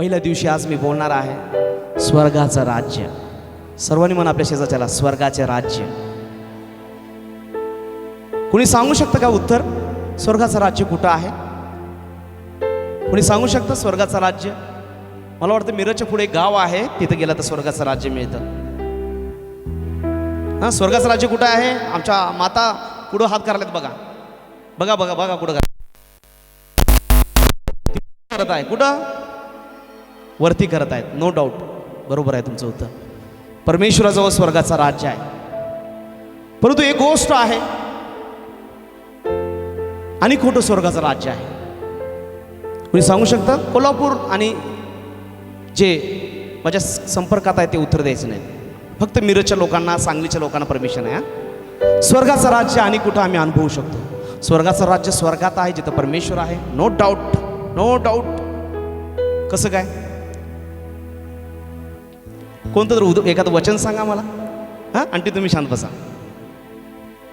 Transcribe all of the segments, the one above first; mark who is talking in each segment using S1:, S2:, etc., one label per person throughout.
S1: पहिल्या दिवशी आज मी बोलणार आहे स्वर्गाचं राज्य. सर्वांनी म्हणा आपल्या शेजारच्याला, स्वर्गाचे राज्य. कोणी सांगू शकतं का उत्तर? स्वर्गाचं राज्य कुठं आहे? कोणी सांगू शकतं स्वर्गाचं राज्य? मला वाटतं मिरजच्या पुढे एक गाव आहे, तिथं गेलं तर स्वर्गाचं राज्य मिळतं. हां, स्वर्गाचं राज्य कुठं आहे? आमच्या माता पुढं हात करायला बघा बघा बघा बघा कुठं करत आहे. कुठं? वरती करत आहेत. नो डाऊट, बरोबर आहे तुमचं उत्तर. परमेश्वराजवळ स्वर्गाचं राज्य आहे. परंतु एक गोष्ट आहे, आणि खोटं स्वर्गाचं राज्य आहे. कोणी सांगू शकतं? कोल्हापूर आणि जे माझ्या संपर्कात आहे ते उत्तर द्यायचं नाही. फक्त मिरजच्या लोकांना, सांगलीच्या लोकांना परमिशन आहे. स्वर्गाचं राज्य आणि कुठं आम्ही अनुभवू शकतो? स्वर्गाचं राज्य स्वर्गात आहे, जिथं परमेश्वर आहे. No doubt, no doubt. कसं काय? कोणतं तर एखादं वचन सांगा मला. हां, आंटी तुम्ही शांत बसा.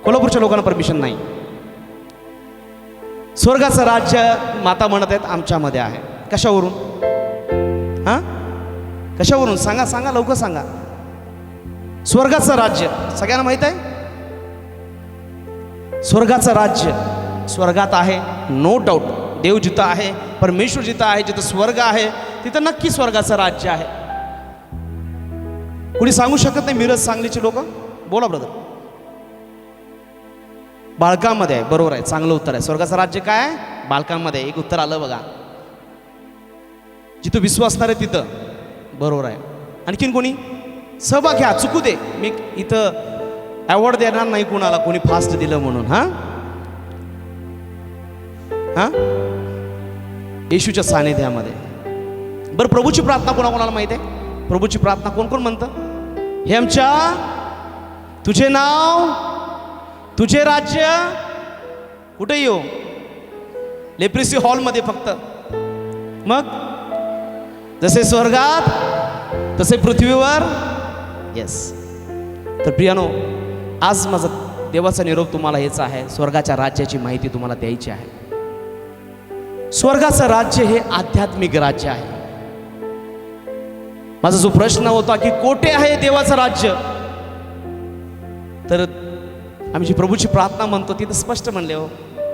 S1: कोल्हापूरच्या लोकांना परमिशन नाही. स्वर्गाचं राज्य माता म्हणत आहेत आमच्यामध्ये आहे. कशावरून? हां, कशावरून? सांगा सांगा, लवकर सांगा. स्वर्गाचं राज्य सगळ्यांना माहित आहे. स्वर्गाचं राज्य स्वर्गात आहे, नो डाऊट. देव जिथं आहे, परमेश्वर जिथं आहे, जिथं स्वर्ग आहे, तिथं नक्की स्वर्गाचं राज्य आहे. कुणी सांगू शकत नाही? मिरज सांगलीचे लोक बोला ब्रदर. बाळकांमध्ये आहे, बरोबर आहे, चांगलं उत्तर आहे. स्वर्गाचं राज्य काय आहे? बालकांमध्ये. एक उत्तर आलं बघा. जिथं विश्वास असणार आहे तिथं, बरोबर आहे. आणखीन कोणी? सहभाग घ्या, चुकू दे. मी इथं अवॉर्ड देणार नाही कुणाला, कोणी फास्ट दिलं म्हणून. हां हां, येशूच्या सानिध्यामध्ये. बरं, प्रभूची प्रार्थना कोणाकोणाला माहिती आहे? प्रभूची प्रार्थना कोण कोण म्हणतं? हे आमच्या, तुझे नाव, तुझे राज्य. कुठे येऊ? लेप्रिसी हॉलमध्ये फक्त. मग जसे स्वर्गात तसे पृथ्वीवर. येस. तर प्रियानो, आज माझा देवाचा निरोप तुम्हाला हेच आहे, स्वर्गाच्या राज्याची माहिती तुम्हाला द्यायची आहे. स्वर्गाचं राज्य हे आध्यात्मिक राज्य आहे. माझा जो प्रश्न होता की कोठे आहे देवाचं राज्य, तर आम्ही जी प्रभूची प्रार्थना म्हणतो तिथं स्पष्ट म्हणले, हो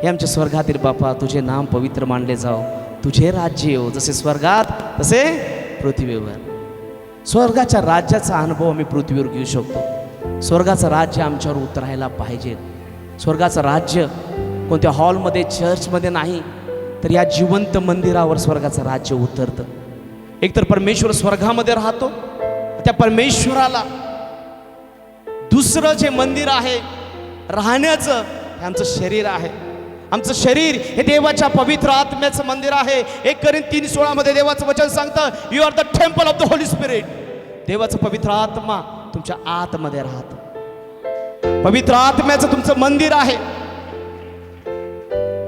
S1: हे आमच्या स्वर्गातील बापा, तुझे नाम पवित्र मानले जाओ, तुझे राज्य येऊ, जसे स्वर्गात तसे पृथ्वीवर. स्वर्गाच्या राज्याचा अनुभव आम्ही पृथ्वीवर घेऊ शकतो. स्वर्गाचं राज्य आमच्यावर उतरायला पाहिजे. स्वर्गाचं राज्य कोणत्या हॉलमध्ये, चर्चमध्ये नाही, तर या जिवंत मंदिरावर स्वर्गाचं राज्य उतरतं. एकतर परमेश्वर स्वर्गामध्ये राहतो, त्या परमेश्वराला दुसरं जे मंदिर आहे राहण्याचं, हे आमचं शरीर आहे. आमचं शरीर हे देवाच्या पवित्र आत्म्याचं मंदिर आहे. 1 कोरिन्थी 3:16 मध्ये देवाचं वचन सांगतं, you are the temple of the holy spirit. देवाचं पवित्र आत्मा तुमच्या आतमध्ये राहतं. पवित्र आत्म्याचं तुमचं मंदिर आहे.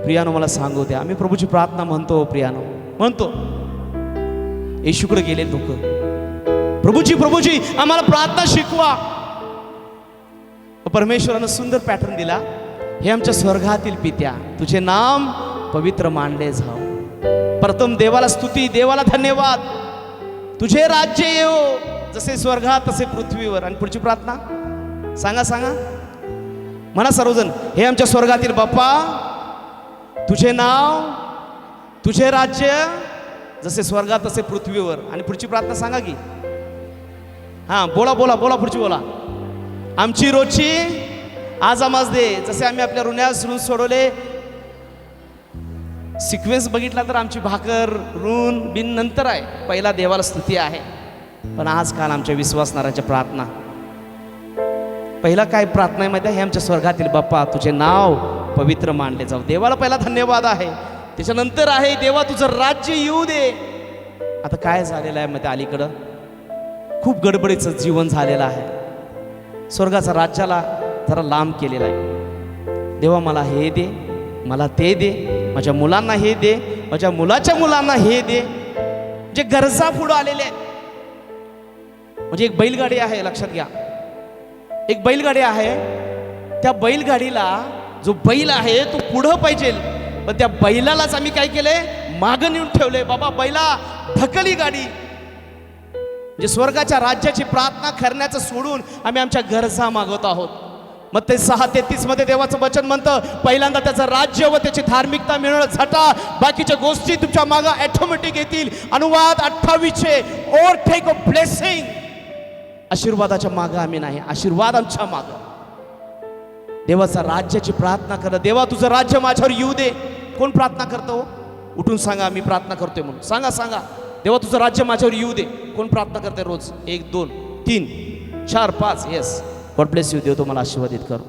S1: प्रियानो, मला सांगू द्या, आम्ही प्रभूची प्रार्थना म्हणतो, प्रियानो म्हणतो, येशूकडे गेले लोक, प्रभूजी प्रभूजी आम्हाला प्रार्थना शिकवा. परमेश्वरानं सुंदर पॅटर्न दिला, हे आमच्या स्वर्गातील पित्या, तुझे नाम पवित्र मानले जाओ. प्रथम देवाला स्तुती, देवाला धन्यवाद. तुझे राज्य येऊ, जसे स्वर्गात तसे पृथ्वीवर. आणि पुढची प्रार्थना सांगा सांगा, म्हणा सर्वजण, हे आमच्या स्वर्गातील बाप्पा, तुझे नाव, तुझे राज्य, जसे स्वर्गात तसे पृथ्वीवर. आणि पुढची प्रार्थना सांगा की. हां, बोला बोला बोला, पुढची बोला. आमची रोजची आज आम्हास दे. जसे आम्ही आपल्या ऋणास ऋण सोडवले, सिक्वेन्स बघितला तर आमची भाकर ऋण बिन नंतर आहे, पहिला देवाला स्तुती आहे. पण आजकाल आमच्या विश्वासणाऱ्याच्या प्रार्थना, पहिला काय प्रार्थना आहे माहिती आहे? हे आमच्या स्वर्गातील बाप्पा, तुझे नाव पवित्र मानले जाऊ. देवाला पहिला धन्यवाद आहे, त्याच्यानंतर आहे देवा तुझं राज्य येऊ दे. आता काय झालेलं आहे माहिती, अलीकडं खूप गडबडीचं जीवन झालेलं आहे. स्वर्गाच्या राज्याला जरा लांब केलेला आहे. देवा मला हे दे, मला ते दे, माझ्या मुलांना हे दे, माझ्या मुलाच्या मुलांना हे दे. जे गरजा पुढं आलेल्या आहेत. म्हणजे एक बैलगाडी आहे, लक्षात घ्या, एक बैलगाडी आहे. त्या बैलगाडीला जो बैल आहे तो पुढं पाहिजे, पण त्या बैलालाच आम्ही काय केलंय, मागं नेऊन ठेवले. बाबा बैला ढकली गाडी. जे स्वर्गाच्या राज्याची प्रार्थना करण्याचं सोडून आम्ही आमच्या गरजा मागवत आहोत. मग ते 6:33 मध्ये देवाचं वचन म्हणतं, पहिल्यांदा त्याचं राज्य व त्याची धार्मिकता मिळवणं झटा, बाकीच्या गोष्टी तुमच्या मागं ऑटोमॅटिक येतील. अनुवाद 28 ओर टेक अ ब्लेसिंग. आशीर्वादाच्या मागं आम्ही नाही, आशीर्वाद आमच्या मागं. देवाचा राज्याची प्रार्थना करा. देवा तुझं राज्य माझ्यावर येऊ दे. कोण प्रार्थना करतो? उठून सांगा मी प्रार्थना करतोय म्हणून. सांगा सांगा, देवा तुझं राज्य माझ्यावर येऊ दे. कोण प्रार्थना करते रोज? 1 2 3 4 5. Yes, God bless you. देव तुम्हाला आशीर्वादित करो.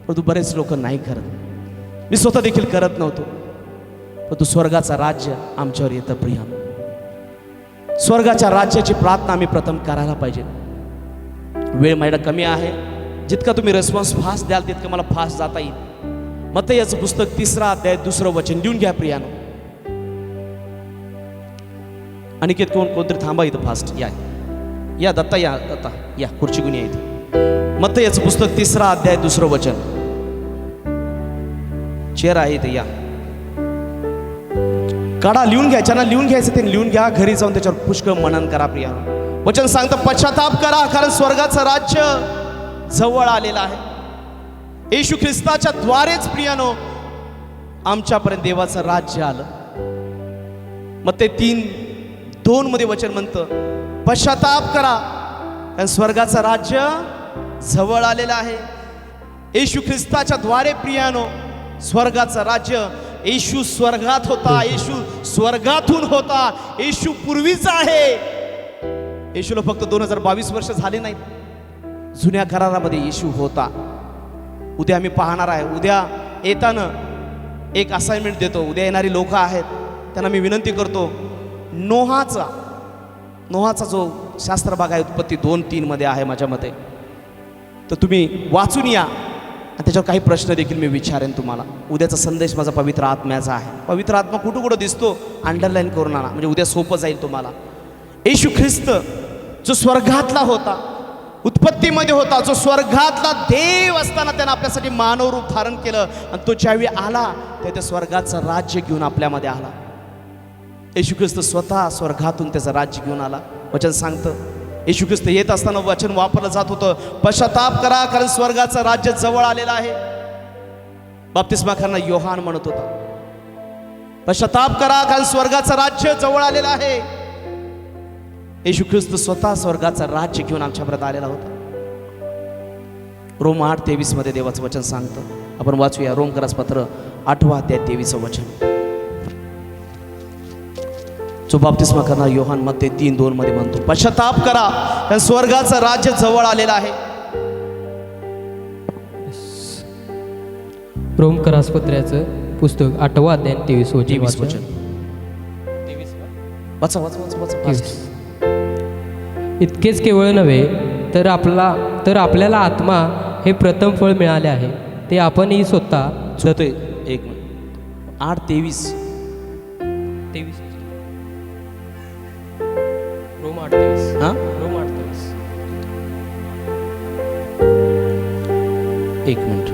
S1: परंतु बरेच लोक नाही करत. मी स्वतः देखील करत नव्हतो. परंतु स्वर्गाचा राज्य आमच्यावर येतं प्रिया. स्वर्गाच्या राज्याची प्रार्थना आम्ही प्रथम करायला पाहिजे. वेळ माझ्या कमी आहे. जितका तुम्ही रिस्पॉन्स फास्ट द्याल तितकं मला फास्ट जाता येईल. मत्ती याचं पुस्तक 3 अध्याय 2 वचन लिहून घ्या प्रियानो. अनिकेत कोणतरी थांबा इथं फास्ट. या दत्ता, या दत्ता, या खुर्ची गुन्हे इथे. मत्ती याचं पुस्तक 3 अध्याय 2 वचन. चेअर आहे इथे, या काढा. लिहून घ्या, ज्यांना लिहून घ्यायचं ते लिहून घ्या. घरी जाऊन त्याच्यावर पुष्कळ मनन करा प्रिया. वचन सांगतं, पश्चाताप करा कारण स्वर्गाचं राज्य जवळ आलेलं आहे. येशू ख्रिस्ताच्या द्वारेच प्रियानो आमच्यापर्यंत देवाचं राज्य आलं. मग ते 3:2 मध्ये वचन म्हणतं, पश्चाताप करा कारण स्वर्गाचं राज्य जवळ आलेलं आहे. येशू ख्रिस्ताच्या द्वारे प्रियानो स्वर्गाचं राज्य. येशू स्वर्गात होता, येशू स्वर्गातून होता, येशू पूर्वीचा आहे. येशूला फक्त 2022 वर्ष झाले नाहीत. जुन्या करारामध्ये येशू होता. उद्या आम्ही पाहणार आहे. उद्या येताना एक असाइनमेंट देतो. उद्या येणारी लोक आहेत त्यांना मी विनंती करतो, नोहाचा जो शास्त्र भाग आहे उत्पत्ती 2:3 मध्ये आहे माझ्या मते, तर तुम्ही वाचून या आणि त्याच्यावर काही प्रश्न देखील मी विचारेन तुम्हाला. उद्याचा संदेश माझा पवित्र आत्म्याचा आहे. पवित्र आत्मा कुठं कुठं दिसतो अंडरलाईन करून आणा, म्हणजे उद्या सोपं जाईल तुम्हाला. येशू ख्रिस्त जो स्वर्गातला होता, उत्पत्तीमध्ये होता, जो स्वर्गातला देव असताना त्यानं आपल्यासाठी मानव रूप धारण केलं आणि तो ज्यावेळी आला त्या स्वर्गाचं राज्य घेऊन आपल्यामध्ये आला. येशू ख्रिस्त स्वतः स्वर्गातून त्याचं राज्य घेऊन आला. वचन सांगतं, येशू ख्रिस्त येत असताना वचन वापरलं जात होतं, पश्चाताप करा कारण स्वर्गाचं राज्य जवळ आलेलं आहे. बाप्तिस्मा करणारा योहान म्हणत होता, पश्चाताप करा कारण स्वर्गाचं राज्य जवळ आलेलं आहे. येशू ख्रिस्त स्वतः स्वर्गाचं राज्य घेऊन आमच्यापर्यंत आलेला होता. रोम 8:23 मध्ये देवाचं वचन सांगतं. आपण वाचूया रोमकरास पत्र 8 अध्याय 23 वचन. जो बाप्तिस्मा करणारा योहान मध्ये 3:2 मध्ये म्हणतो, पश्चाताप करा कारण स्वर्गाचं राज्य जवळ आलेलं आहे.
S2: रोमकरास पत्राचं पुस्तक 8 अध्याय 23 वचन.
S1: वाचा वाचा वाचा वाचा.
S2: इतकेच केवळ नव्हे तर आपल्याला आत्मा हे प्रथम फळ मिळाले आहे. ते आपणही स्वतः
S1: स्वतः. 1 मिनिट. 8:23
S2: रोम 8:23.
S1: हां,
S2: रोम 8:23.
S1: 1 मिनिट.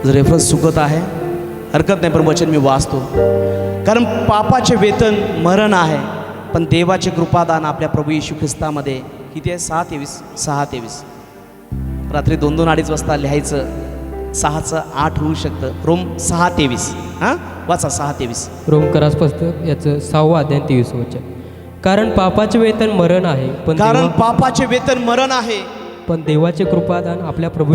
S1: रेफरन्स चुकत आहे हरकत नाही, पण वचन मी वाचतो. कारण पापाचे वेतन मरण आहे, पण देवाचे कृपादान आपल्या प्रभू येशू ख्रिस्तामध्ये किती आहे? 6:23. रात्री 2-2 अडीच वाजता लिहायचं, 6चं 8 होऊ शकतं. रोम 6:23. हां, वाचा 6:23.
S2: रोमकरास पुस्तक याचं 6 अध्याय 23 वचन. कारण पापाचे वेतन मरण आहे,
S1: पापाचे वेतन मरण आहे,
S2: पण देवाचे कृपादान आपल्या प्रभू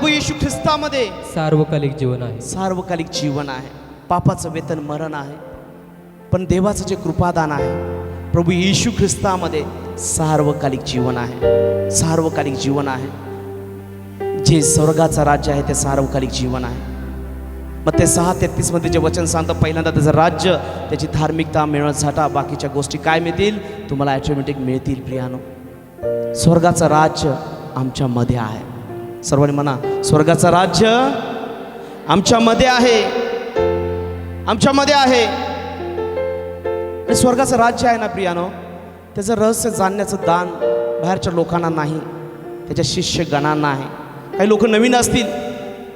S2: येशू ख्रिस्तामध्ये सार्वकालिक जीवन आहे.
S1: सार्वकालिक जीवन आहे. पापाचं वेतन मरण आहे, पण देवाचं जे कृपादान आहे प्रभू येशू ख्रिस्तामध्ये सार्वकालिक जीवन आहे. सार्वकालिक जीवन आहे. जे स्वर्गाचं राज्य आहे ते सार्वकालिक जीवन आहे. मग ते 6:33 मध्ये जे वचन सांगतं, पहिल्यांदा त्याचं राज्य, त्याची धार्मिकता मिळवत झटा, बाकीच्या गोष्टी काय मिळतील? तुम्हाला ॲटोमॅटिक मिळतील प्रियानो. स्वर्गाचं राज्य आमच्यामध्ये आहे. सर्वांनी म्हणा, स्वर्गाचं राज्य आमच्यामध्ये आहे, आमच्यामध्ये आहे. आणि स्वर्गाचं राज्य आहे ना प्रियानो, त्याचं रहस्य जाणण्याचं दान बाहेरच्या लोकांना नाही, त्याच्या शिष्यगणांना आहे. काही लोक नवीन असतील,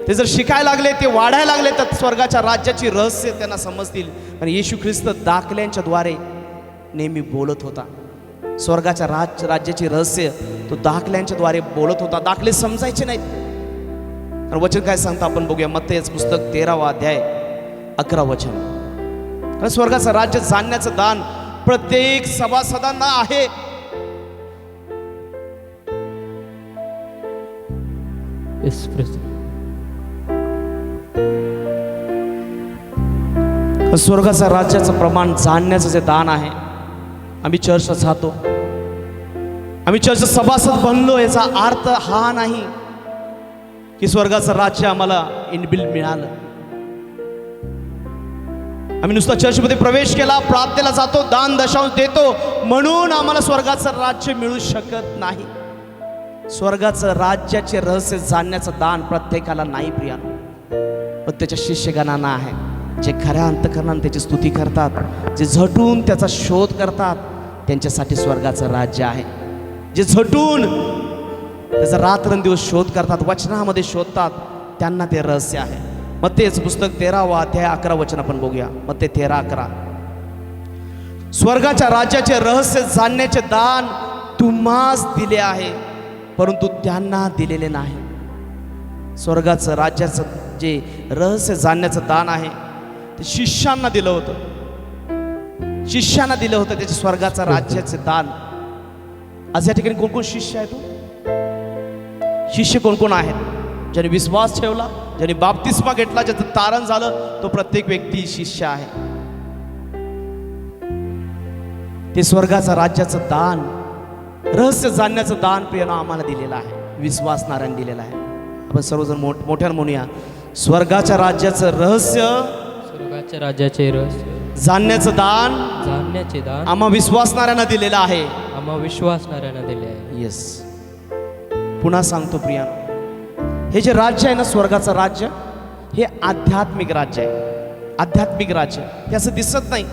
S1: ते जर शिकायला लागले, ते वाढायला लागले, तर स्वर्गाच्या राज्याची रहस्य त्यांना समजतील. पण येशू ख्रिस्त दाखल्यांच्या द्वारे नेहमी बोलत होता. स्वर्गाच्या राज्याची रहस्य तो दाखल्यांच्या द्वारे बोलत होता. दाखले समजायचे नाहीत. कारण वचन काय सांगतं आपण बघूया. मत्तेचं पुस्तक 13वा अध्याय 11 वचन. कारण स्वर्गाचं राज्य जाणण्याचं दान प्रत्येक सभासदांना आहे. स्वर्गाच्या राज्याचं प्रमाण जाणण्याचं जे दान आहे. आम्ही चर्चला जातो, आम्ही चर्च सभासद बनलो, याचा अर्थ हा नाही की स्वर्गाचं राज्य आम्हाला इनबिल मिळालं. आम्ही नुसता चर्चमध्ये प्रवेश केला, प्रार्थनेला जातो, दान दशांश देतो म्हणून आम्हाला स्वर्गाचं राज्य मिळू शकत नाही. स्वर्गाचं राज्याचे रहस्य जाणण्याचं दान प्रत्येकाला नाही प्रियानो, पण त्याच्या शिष्यगणांना आहे. जे खऱ्या अंतःकरणाने त्याची स्तुती करतात, जे झटून त्याचा शोध करतात, त्यांच्यासाठी स्वर्गाचं राज्य आहे. जे झटून त्याचा रात्रंदिवस शोध करतात, वचनामध्ये शोधतात, त्यांना ते रहस्य आहे. मत्तेचं पुस्तक 13वा अध्याय 11 वचन आपण बघूया. मत्ते 13:11. स्वर्गाच्या राज्याचे रहस्य जाणण्याचे दान तुम्हास दिले आहे, परंतु त्यांना दिलेले नाही. स्वर्गाचं राज्याचं जे रहस्य जाणण्याचं दान आहे ते शिष्यांना दिलं होतं. शिष्यांना दिलं होतं त्याचे स्वर्गाचं राज्याचे दान. आज या ठिकाणी कोण कोण शिष्य आहेत? शिष्य कोण कोण आहेत? ज्याने विश्वास ठेवला, ज्याने बाप्तिस्मा घेतला, ज्याचं तारण झालं, तो प्रत्येक व्यक्ती शिष्य आहे. ते स्वर्गाचं राज्याचं दान, रहस्य जाणण्याचं दान प्रियानं आम्हाला दिलेलं आहे, विश्वासणाऱ्यांनी दिलेलं आहे. आपण सर्वजण मोठ्यानं म्हणूया, स्वर्गाच्या राज्याचं रहस्य,
S2: स्वर्गाच्या राज्याचे रहस्य
S1: जाणण्याचं दान,
S2: जाणण्याचे दान
S1: आम्हा विश्वासणाऱ्यांना दिलेलं आहे.
S2: आम्हा विश्वासणाऱ्यांना दिले आहे.
S1: येस. पुन्हा सांगतो प्रियानो, हे जे राज्य आहे ना, स्वर्गाचं राज्य, हे आध्यात्मिक राज्य आहे. आध्यात्मिक राज्य हे असं दिसत नाही.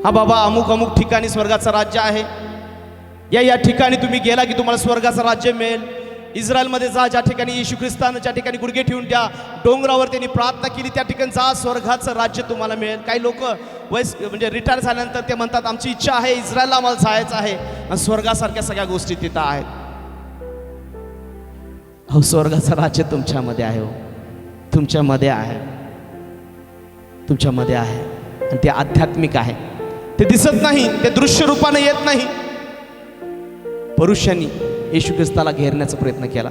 S1: हा बाबा अमुक अमुक ठिकाणी स्वर्गाचं राज्य आहे, या ठिकाणी तुम्ही गेला की तुम्हाला स्वर्गाचं राज्य मिळेल. इस्रायलमध्ये जा, ज्या ठिकाणी येशू ख्रिस्तानं ज्या ठिकाणी गुडघे ठेवून त्या डोंगरावर त्यांनी प्रार्थना केली, त्या ठिकाणी जा, स्वर्गाचं राज्य तुम्हाला मिळेल. काही लोक म्हणजे रिटायर झाल्यानंतर ते म्हणतात आमची इच्छा आहे इस्रायलला आम्हाला जायचं आहे, आणि स्वर्गासारख्या सगळ्या गोष्टी तिथं आहेत. हो, स्वर्गाचं राज्य तुमच्यामध्ये आहे. हो, तुमच्यामध्ये आहे, तुमच्यामध्ये आहे. आणि ते आध्यात्मिक आहे. ते दिसत नाही, ते दृश्य रूपाने येत नाही. पुरुषांनी येशू ख्रिस्ताला घेरण्याचा प्रयत्न केला.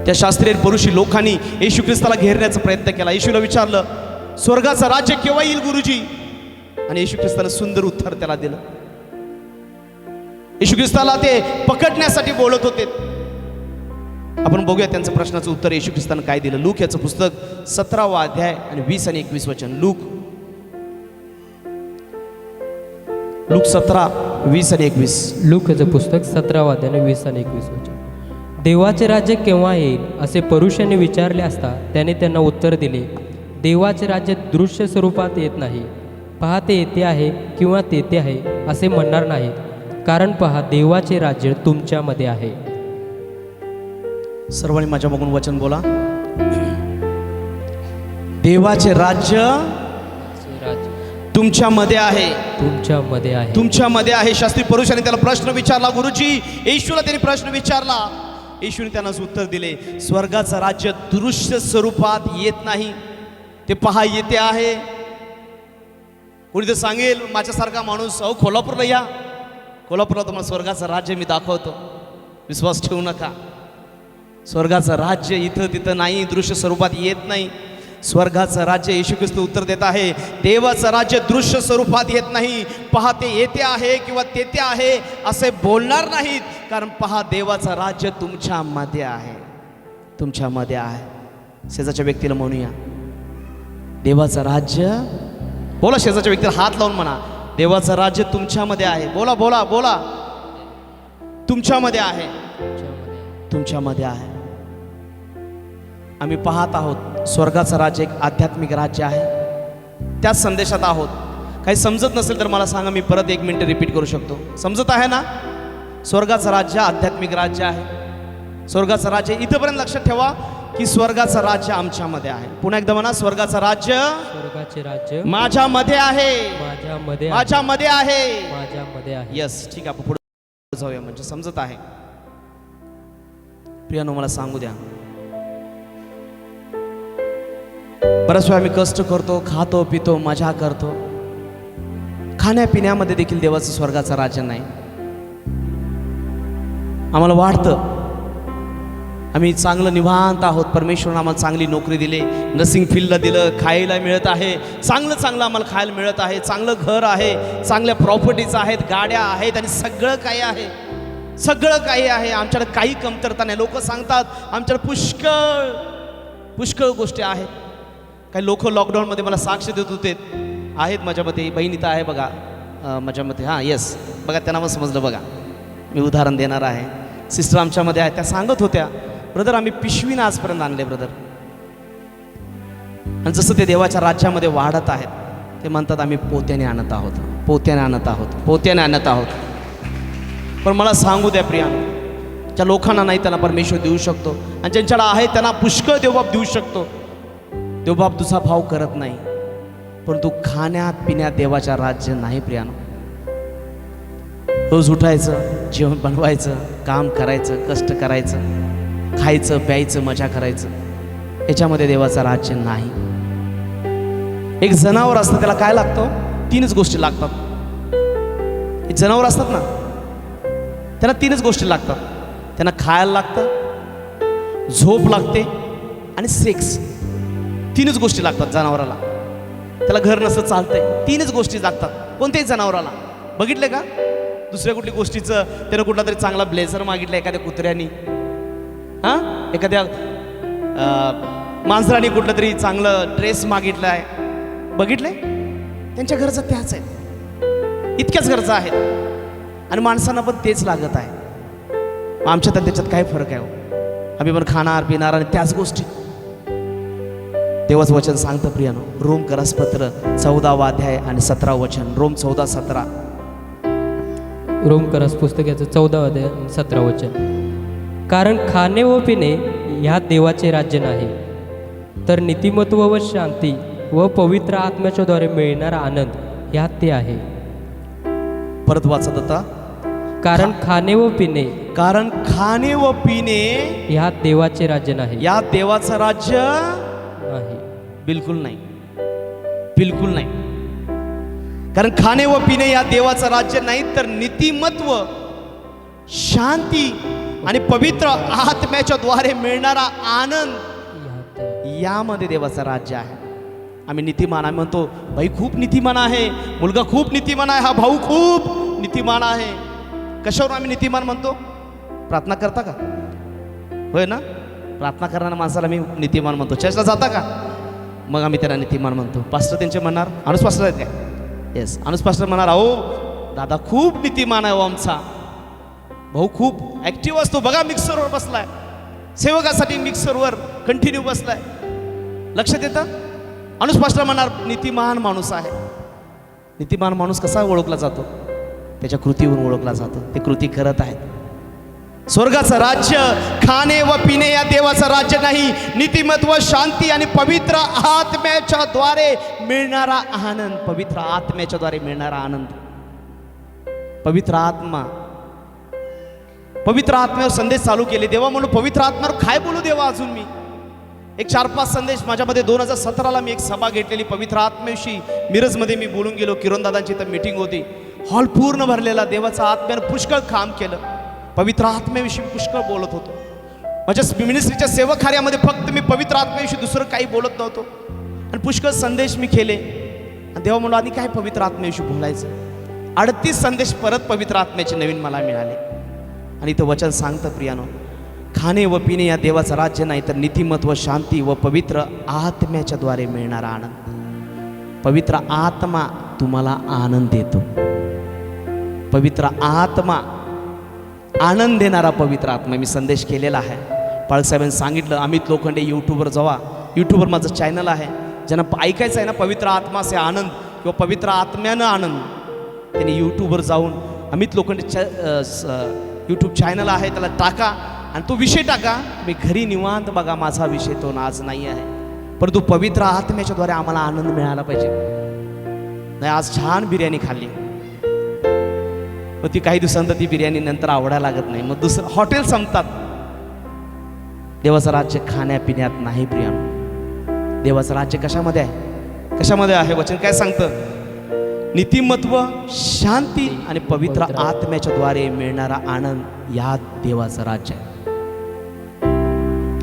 S1: त्या शास्त्रीय पुरुषी लोकांनी येशू ख्रिस्ताला घेरण्याचा प्रयत्न केला. येशूला विचारलं, स्वर्गाचं राज्य केव्हा येईल गुरुजी? आणि येशू ख्रिस्तानं सुंदर उत्तर त्याला दिलं. येशू ख्रिस्ताला ते पकडण्यासाठी बोलत होते. आपण बघूया त्यांचं प्रश्नाचं उत्तर येशू ख्रिस्तानं काय दिलं. लूक याचं पुस्तक 17वा अध्याय आणि 20 आणि 21 वचन. लूक 17, 20 आणि 21.
S2: लूकाचं पुस्तक 17वा अध्याय 20 आणि 21 वचन. देवाचे राज्य केव्हा येईल असे पुरुषांनी विचारले असता त्याने त्यांना उत्तर दिले, देवाचे राज्य दृश्य स्वरूपात येत नाही. पहा ते येते आहे किंवा तेथे आहे असे म्हणणार नाहीत, कारण पहा देवाचे राज्य तुमच्यामध्ये आहे.
S1: सर्वांनी माझ्या मागून वचन बोला. देवाचे राज्य तुमच्यामध्ये आहे,
S2: तुमच्यामध्ये आहे,
S1: तुमच्यामध्ये आहे. शास्त्री पुरुषाने त्याला प्रश्न विचारला. गुरुजी, येशूला त्यांनी प्रश्न विचारला. येशूने त्यांना उत्तर दिले, स्वर्गाचं राज्य दृश्य स्वरूपात येत नाही, ते पहा येते आहे. कोणी तर सांगेल माझ्यासारखा माणूस, अहो कोल्हापूरला या, कोल्हापूरला तुम्हाला स्वर्गाचं राज्य मी दाखवतो, विश्वास ठेवू नका. स्वर्गाचं राज्य इथं तिथं नाही, दृश्य स्वरूपात येत नाही. स्वर्गाचं राज्य, येशू ख्रिस्त उत्तर देत आहे, देवाचं राज्य दृश्य स्वरूपात येत नाही. पहा ते येते आहे किंवा तेथे आहे असे बोलणार नाहीत, कारण पहा देवाचं राज्य तुमच्यामध्ये आहे, तुमच्यामध्ये आहे. शेजारच्या व्यक्तीला म्हणूया, देवाचं राज्य, बोला शेजारच्या व्यक्तीला हात लावून म्हणा, देवाचं राज्य तुमच्यामध्ये आहे. बोला बोला बोला. तुमच्यामध्ये आहे, तुमच्यामध्ये आहे. आम्ही पाहत आहोत स्वर्गाचं राज्य एक आध्यात्मिक राज्य आहे. त्याच संदेशात आहोत. काही समजत नसेल तर मला सांगा, मी परत 1 मिनिट रिपीट करू शकतो. समजत आहे ना? स्वर्गाचं राज्य आध्यात्मिक राज्य आहे. स्वर्गाचं राज्य इथपर्यंत लक्षात ठेवा की स्वर्गाचं राज्य आमच्यामध्ये आहे. पुन्हा एकदा म्हणा, स्वर्गाचं राज्य
S2: स्वर्गाचे राज्य
S1: माझ्यामध्ये आहे,
S2: माझ्यामध्ये आहे.
S1: माझ्यामध्ये आहे.
S2: माझ्यामध्ये आहे.
S1: यस, ठीक आहे. आपण पुढे जाऊया, म्हणजे समजत आहे. प्रियानो, मला सांगू द्या, बऱ्याच वेळा आम्ही कष्ट करतो, खातो पितो, मजा करतो. खाण्यापिण्यामध्ये देखील देवाचं स्वर्गाचं राज्य नाही. आम्हाला वाटतं आम्ही चांगलं निवांत आहोत, परमेश्वरानं आम्हाला चांगली नोकरी दिली, नर्सिंग फील्डला दिलं, खायला मिळत आहे, चांगलं आम्हाला खायला मिळत आहे, चांगलं घर आहे, चांगल्या प्रॉपर्टीज आहेत, गाड्या आहेत आणि सगळं काही आहे, सगळं काही आहे. आमच्याकडे काही कमतरता नाही. लोक सांगतात आमच्याकडे पुष्कळ गोष्टी आहेत. काही लोक लॉकडाऊनमध्ये मला साक्ष देत होते, आहेत माझ्या मते. बहीण इथं आहे बघा, माझ्या मते. हां, येस, बघा, त्यांना मग समजलं. बघा, मी उदाहरण देणार आहे. सिस्टर आमच्यामध्ये आहे, त्या सांगत होत्या, ब्रदर आम्ही पिशवीनं आजपर्यंत आणले ब्रदर. आणि जसं ते देवाच्या राज्यामध्ये वाढत आहेत, ते म्हणतात आम्ही पोत्याने आणत आहोत, पोत्याने आणत आहोत, पोत्याने आणत आहोत. पण मला सांगू द्या प्रिया, ज्या लोकांना नाही त्यांना परमेश्वर देऊ शकतो, आणि ज्यांच्याकडे आहे त्यांना पुष्कळ देवबाप देऊ शकतो. देवबाप तुझा भाव करत नाही, परंतु खाण्यात पिण्यात देवाच्या राज्य नाही प्रियानो. रोज उठायचं, जेवण बनवायचं, काम करायचं, कष्ट करायचं, खायचं प्यायचं, मजा करायचं, याच्यामध्ये देवाचं राज्य नाही. एक जनावर असतं, त्याला काय लागतं? 3च गोष्टी लागतात. एक जनावर असतात ना, त्यांना 3च गोष्टी लागतात. त्यांना खायला लागतं, झोप लागते आणि सेक्स. 3च गोष्टी लागतात जनावराला. त्याला घर नसतं चालतंय, 3च गोष्टी लागतात कोणत्याही जनावराला. बघितले का? दुसऱ्या कुठली गोष्टीचं त्यानं कुठला तरी चांगला ब्लेझर मागितला एखाद्या कुत्र्यानी, हां, एखाद्या मांजराने कुठलं तरी चांगलं ड्रेस मागितला आहे. बघितले? त्यांच्या घरचं त्याच आहे, इतक्याच गरजा आहेत, आणि माणसांना पण तेच लागत आहे. आमच्यात त्याच्यात काय फरक आहे? आम्ही पण खाणार पिणार आणि त्याच गोष्टी. देवाचं वचन सांगतं प्रियानो, रोम करसपत्र 14 अध्याय आणि 17 वचन. रोम 14:17.
S2: रोमकरास पुस्तकाचं 14 अध्याय 17 वचन. कारण खाणे व पिणे ह्यात देवाचे राज्य नाही, तर नीतिमत्व व शांती व पवित्र आत्म्याच्या द्वारे मिळणारा आनंद ह्यात ते आहे.
S1: परत वाचत होता.
S2: कारण खाणे व पिणे ह्यात देवाचे राज्य नाही,
S1: या देवाचं राज्य
S2: नाही,
S1: बिलकुल नाही, बिलकुल नाही. कारण खाणे व पिणे या देवाचं राज्य नाही, तर नीतिमत्व, शांती आणि पवित्र आत्म्याच्या द्वारे मिळणारा आनंद, यामध्ये देवाचं राज्य आहे. आम्ही नीतिमान, आम्ही म्हणतो भाई खूप नीतिमान आहे, मुलगा खूप नीतिमान आहे, हा भाऊ खूप नीतिमान आहे. कशावर आम्ही नीतिमान म्हणतो? प्रार्थना करता का? होय ना? प्रार्थना करणाऱ्या माणसाला मी नीतिमान म्हणतो. चर्चला जाता का? मग आम्ही त्यांना नीतिमान म्हणतो. पास्टर त्यांचे म्हणणार, अनुज पास्टर आहेत काय? येस, अनुज पास्टर म्हणणार, अहो दादा खूप नीतिमान आहे, हो आमचा भाऊ खूप ॲक्टिव्ह असतो, बघा मिक्सरवर बसलाय, सेवकासाठी मिक्सरवर कंटिन्यू बसलाय. लक्षात येतं? अनुज पास्टर म्हणणार नीतिमान माणूस आहे. नीतिमान माणूस कसा ओळखला जातो? त्याच्या कृतीवरून ओळखला जातो. ते कृती करत आहेत. स्वर्गाचं राज्य खाणे व पिणे या देवाचं राज्य नाही, नीतिमत्व, शांती आणि पवित्र आत्म्याच्या द्वारे मिळणारा आनंद. पवित्र आत्म्याच्या द्वारे मिळणारा आनंद. पवित्र आत्म्यावर संदेश चालू केले. देवा म्हणून पवित्र आत्म्यावर काय बोलू देवा अजून मी? एक 4-5 संदेश माझ्यामध्ये 2017ला मी एक सभा घेतलेली पवित्र आत्म्याविषयी. मिरजमध्ये मी बोलून गेलो. किरण दादांची इथं मीटिंग होती. हॉल पूर्ण भरलेला. देवाचा आत्म्यानं पुष्कळ काम केलं. पवित्र आत्म्याविषयी पुष्कळ बोलत होतो. माझ्या मिनिस्ट्रीच्या सेवक कार्यामध्ये फक्त मी पवित्र आत्म्याविषयी दुसरं काही बोलत नव्हतो. आणि पुष्कळ संदेश मी केले. आणि देवा म्हणून आधी काय पवित्र आत्म्याविषयी बोलायचं? 38 संदेश परत पवित्र आत्म्याचे नवीन मला मिळाले. आणि इथं वचन सांगतं प्रियानो, खाणे व पिणे या देवाचं राज्य नाही, तर नीतिमत्व, शांती व पवित्र आत्म्याच्या द्वारे मिळणारा आनंद. पवित्र आत्मा तुम्हाला आनंद देतो. पवित्र आत्मा, आनंद देणारा पवित्र आत्मा. मी संदेश केलेला आहे. पाळसाहेबांनी सांगितलं, अमित लोखंडे यूट्यूबवर जावा. यूट्यूबवर माझं चॅनल आहे. ज्यांना ऐकायचं आहे ना पवित्र आत्मा से आनंद किंवा पवित्र आत्म्यानं आनंद, त्यांनी यूट्यूबवर जाऊन अमित लोखंडे यूट्यूब चॅनल आहे, त्याला टाका आणि तो विषय टाका. मी घरी निवांत बघा. माझा विषय तो आज नाही आहे, परंतु पवित्र आत्म्याच्याद्वारे आम्हाला आनंद मिळाला पाहिजे. नाही, आज छान बिर्याणी खाल्ली, मग ती काही दिवसांतर ती बिर्याणी नंतर आवडायला लागत नाही, मग दुसरं हॉटेल संपतात. देवाचं राज्य खाण्यापिण्यात नाही प्रियानो. देवाचं राज्य कशामध्ये आहे? कशामध्ये आहे? वचन काय सांगतं? नीतिमत्व, शांती आणि पवित्र आत्म्याच्या द्वारे मिळणारा आनंद, या देवाचं राज्य आहे.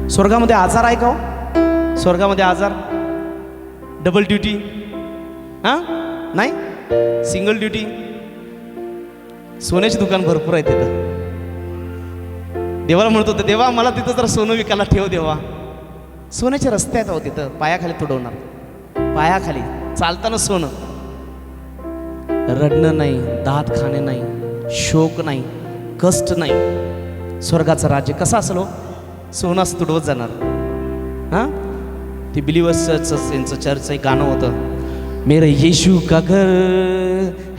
S1: स्वर्गामध्ये आजार आहे का हो? स्वर्गामध्ये आजार, डबल ड्युटी, हां नाही, सिंगल ड्युटी. सोन्याची दुकान भरपूर आहे तिथं. देवाला म्हणत होतं, देवा मला तिथं जरा सोनं विकायला ठेव देवा. सोन्याचे रस्ते आहेत हो तिथं, पायाखाली तुडवणार, पायाखाली चालताना सोनं. रडणं नाही, दात खाणे नाही, शोक नाही, कष्ट नाही. स्वर्गाचं राज्य कसं असेल हो? सोनाच तुडवत जाणार. हां, ते बिलीवर्सचं यांचं चर्चचं एक गाणं होतं, मेरे यीशु का घर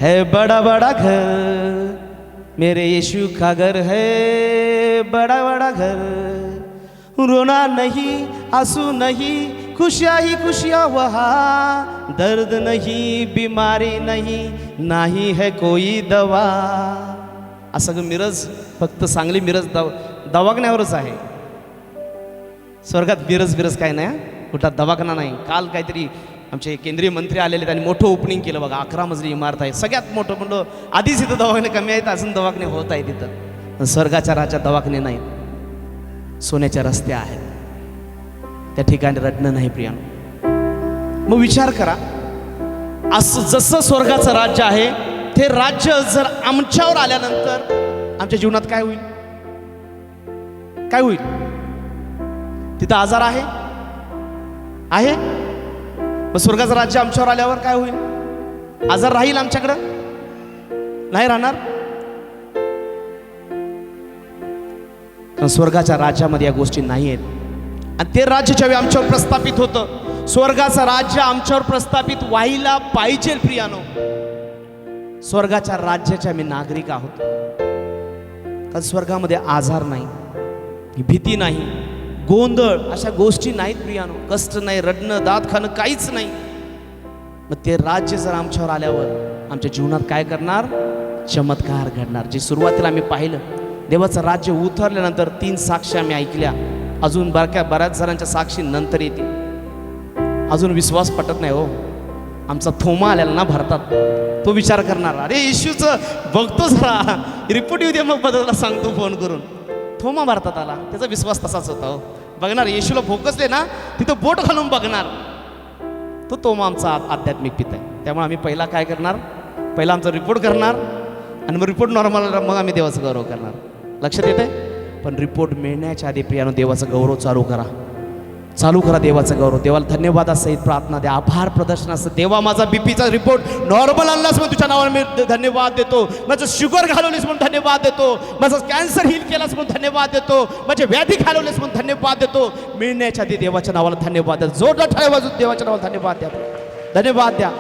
S1: है बड़ा बड़ा घर, मेरे यीशु का घर है बड़ा बड़ा घर, रोना नहीं, आंसू नहीं, खुशियाँ ही खुशियाँ वहाँ, दर्द नहीं, बीमारी नहीं, नाही है कोई दवा. असं मिरज, फक्त सांगली मिरज दवाखान्यावरच आहे. स्वर्गात बिरज काय नाही, कुठला दवाखाना नाही. काल काहीतरी आमचे केंद्रीय मंत्री आलेले, त्यांनी मोठं ओपनिंग केलं बघा. 11 मजली इमारत आहे, सगळ्यात मोठं. म्हणलं आधीच इथं दवाखाने कमी आहेत, अजून दवाखाने होत आहे तिथं. स्वर्गाच्या राज्यात दवाखाने नाहीत, सोन्याचे रस्ते आहेत. त्या ठिकाणी रडणं नाही प्रियानो. मग विचार करा, असं जसं स्वर्गाचं राज्य आहे, ते राज्य जर आमच्यावर आल्यानंतर आमच्या जीवनात काय होईल? काय होईल? तिथं आजार आहे, आहे. मग स्वर्गाचं राज्य आमच्यावर आल्यावर काय होईल? आजार राहील आमच्याकडं? नाही राहणार. स्वर्गाच्या राज्यामध्ये या गोष्टी नाही आहेत. आणि ते राज्य ज्यावेळी आमच्यावर प्रस्थापित होतं, स्वर्गाचं राज्य आमच्यावर प्रस्थापित व्हायला पाहिजे प्रियानो. स्वर्गाच्या राज्याचे आम्ही नागरिक आहोत. कारण स्वर्गामध्ये आजार नाही, भीती नाही, गोंधळ, अशा गोष्टी नाहीत प्रियानो. कष्ट नाही, रडणं, दात खाणं, काहीच नाही. मग ते राज्य जर आमच्यावर आल्यावर आमच्या जीवनात काय करणार? चमत्कार घडणार. जे सुरुवातीला आम्ही पाहिलं, देवाचं राज्य उतरल्यानंतर 3 साक्षी आम्ही ऐकल्या. अजून बऱ्याच जणांच्या साक्षी नंतर येतील. अजून विश्वास पटत नाही हो. आमचा थोमा आलेला ना भारतात, तो विचार करणार, अरे येशूचं बघतो जरा, रिपोर्ट येऊ दे मग बदलला सांगतो फोन करून. थोमा भारतात आला, त्याचा विश्वास तसाच होता हो. बघणार, येशूला भोकसले ना तिथं बोट घालून बघणार. तो थोमा आमचा आध्यात्मिक पिता आहे. त्यामुळे आम्ही पहिला काय करणार? पहिला आमचा रिपोर्ट करणार, आणि मग रिपोर्ट नॉर्मल, मग आम्ही देवाचा गौरव करणार. लक्षात येते? पण रिपोर्ट मिळण्याच्या आधी प्रियानो देवाचा गौरव चालू करा. देवाचा गौरव. देवाला धन्यवादासहित प्रार्थना द्या, आभार प्रदर्शनासह. देवा, माझा बीपीचा रिपोर्ट नॉर्मल आणलास म्हणून तुझ्या नावाने मी धन्यवाद देतो. माझं शुगर घालवलीस म्हणून धन्यवाद देतो. माझं कॅन्सर हील केलास म्हणून धन्यवाद देतो. माझे व्याधी घालवलीस म्हणून धन्यवाद देतो. मिळण्याच्या आधी देवाच्या नावाला धन्यवाद द्या. जोरदार टाळ्या वाजवून देवाच्या नावाला धन्यवाद द्या. धन्यवाद द्या.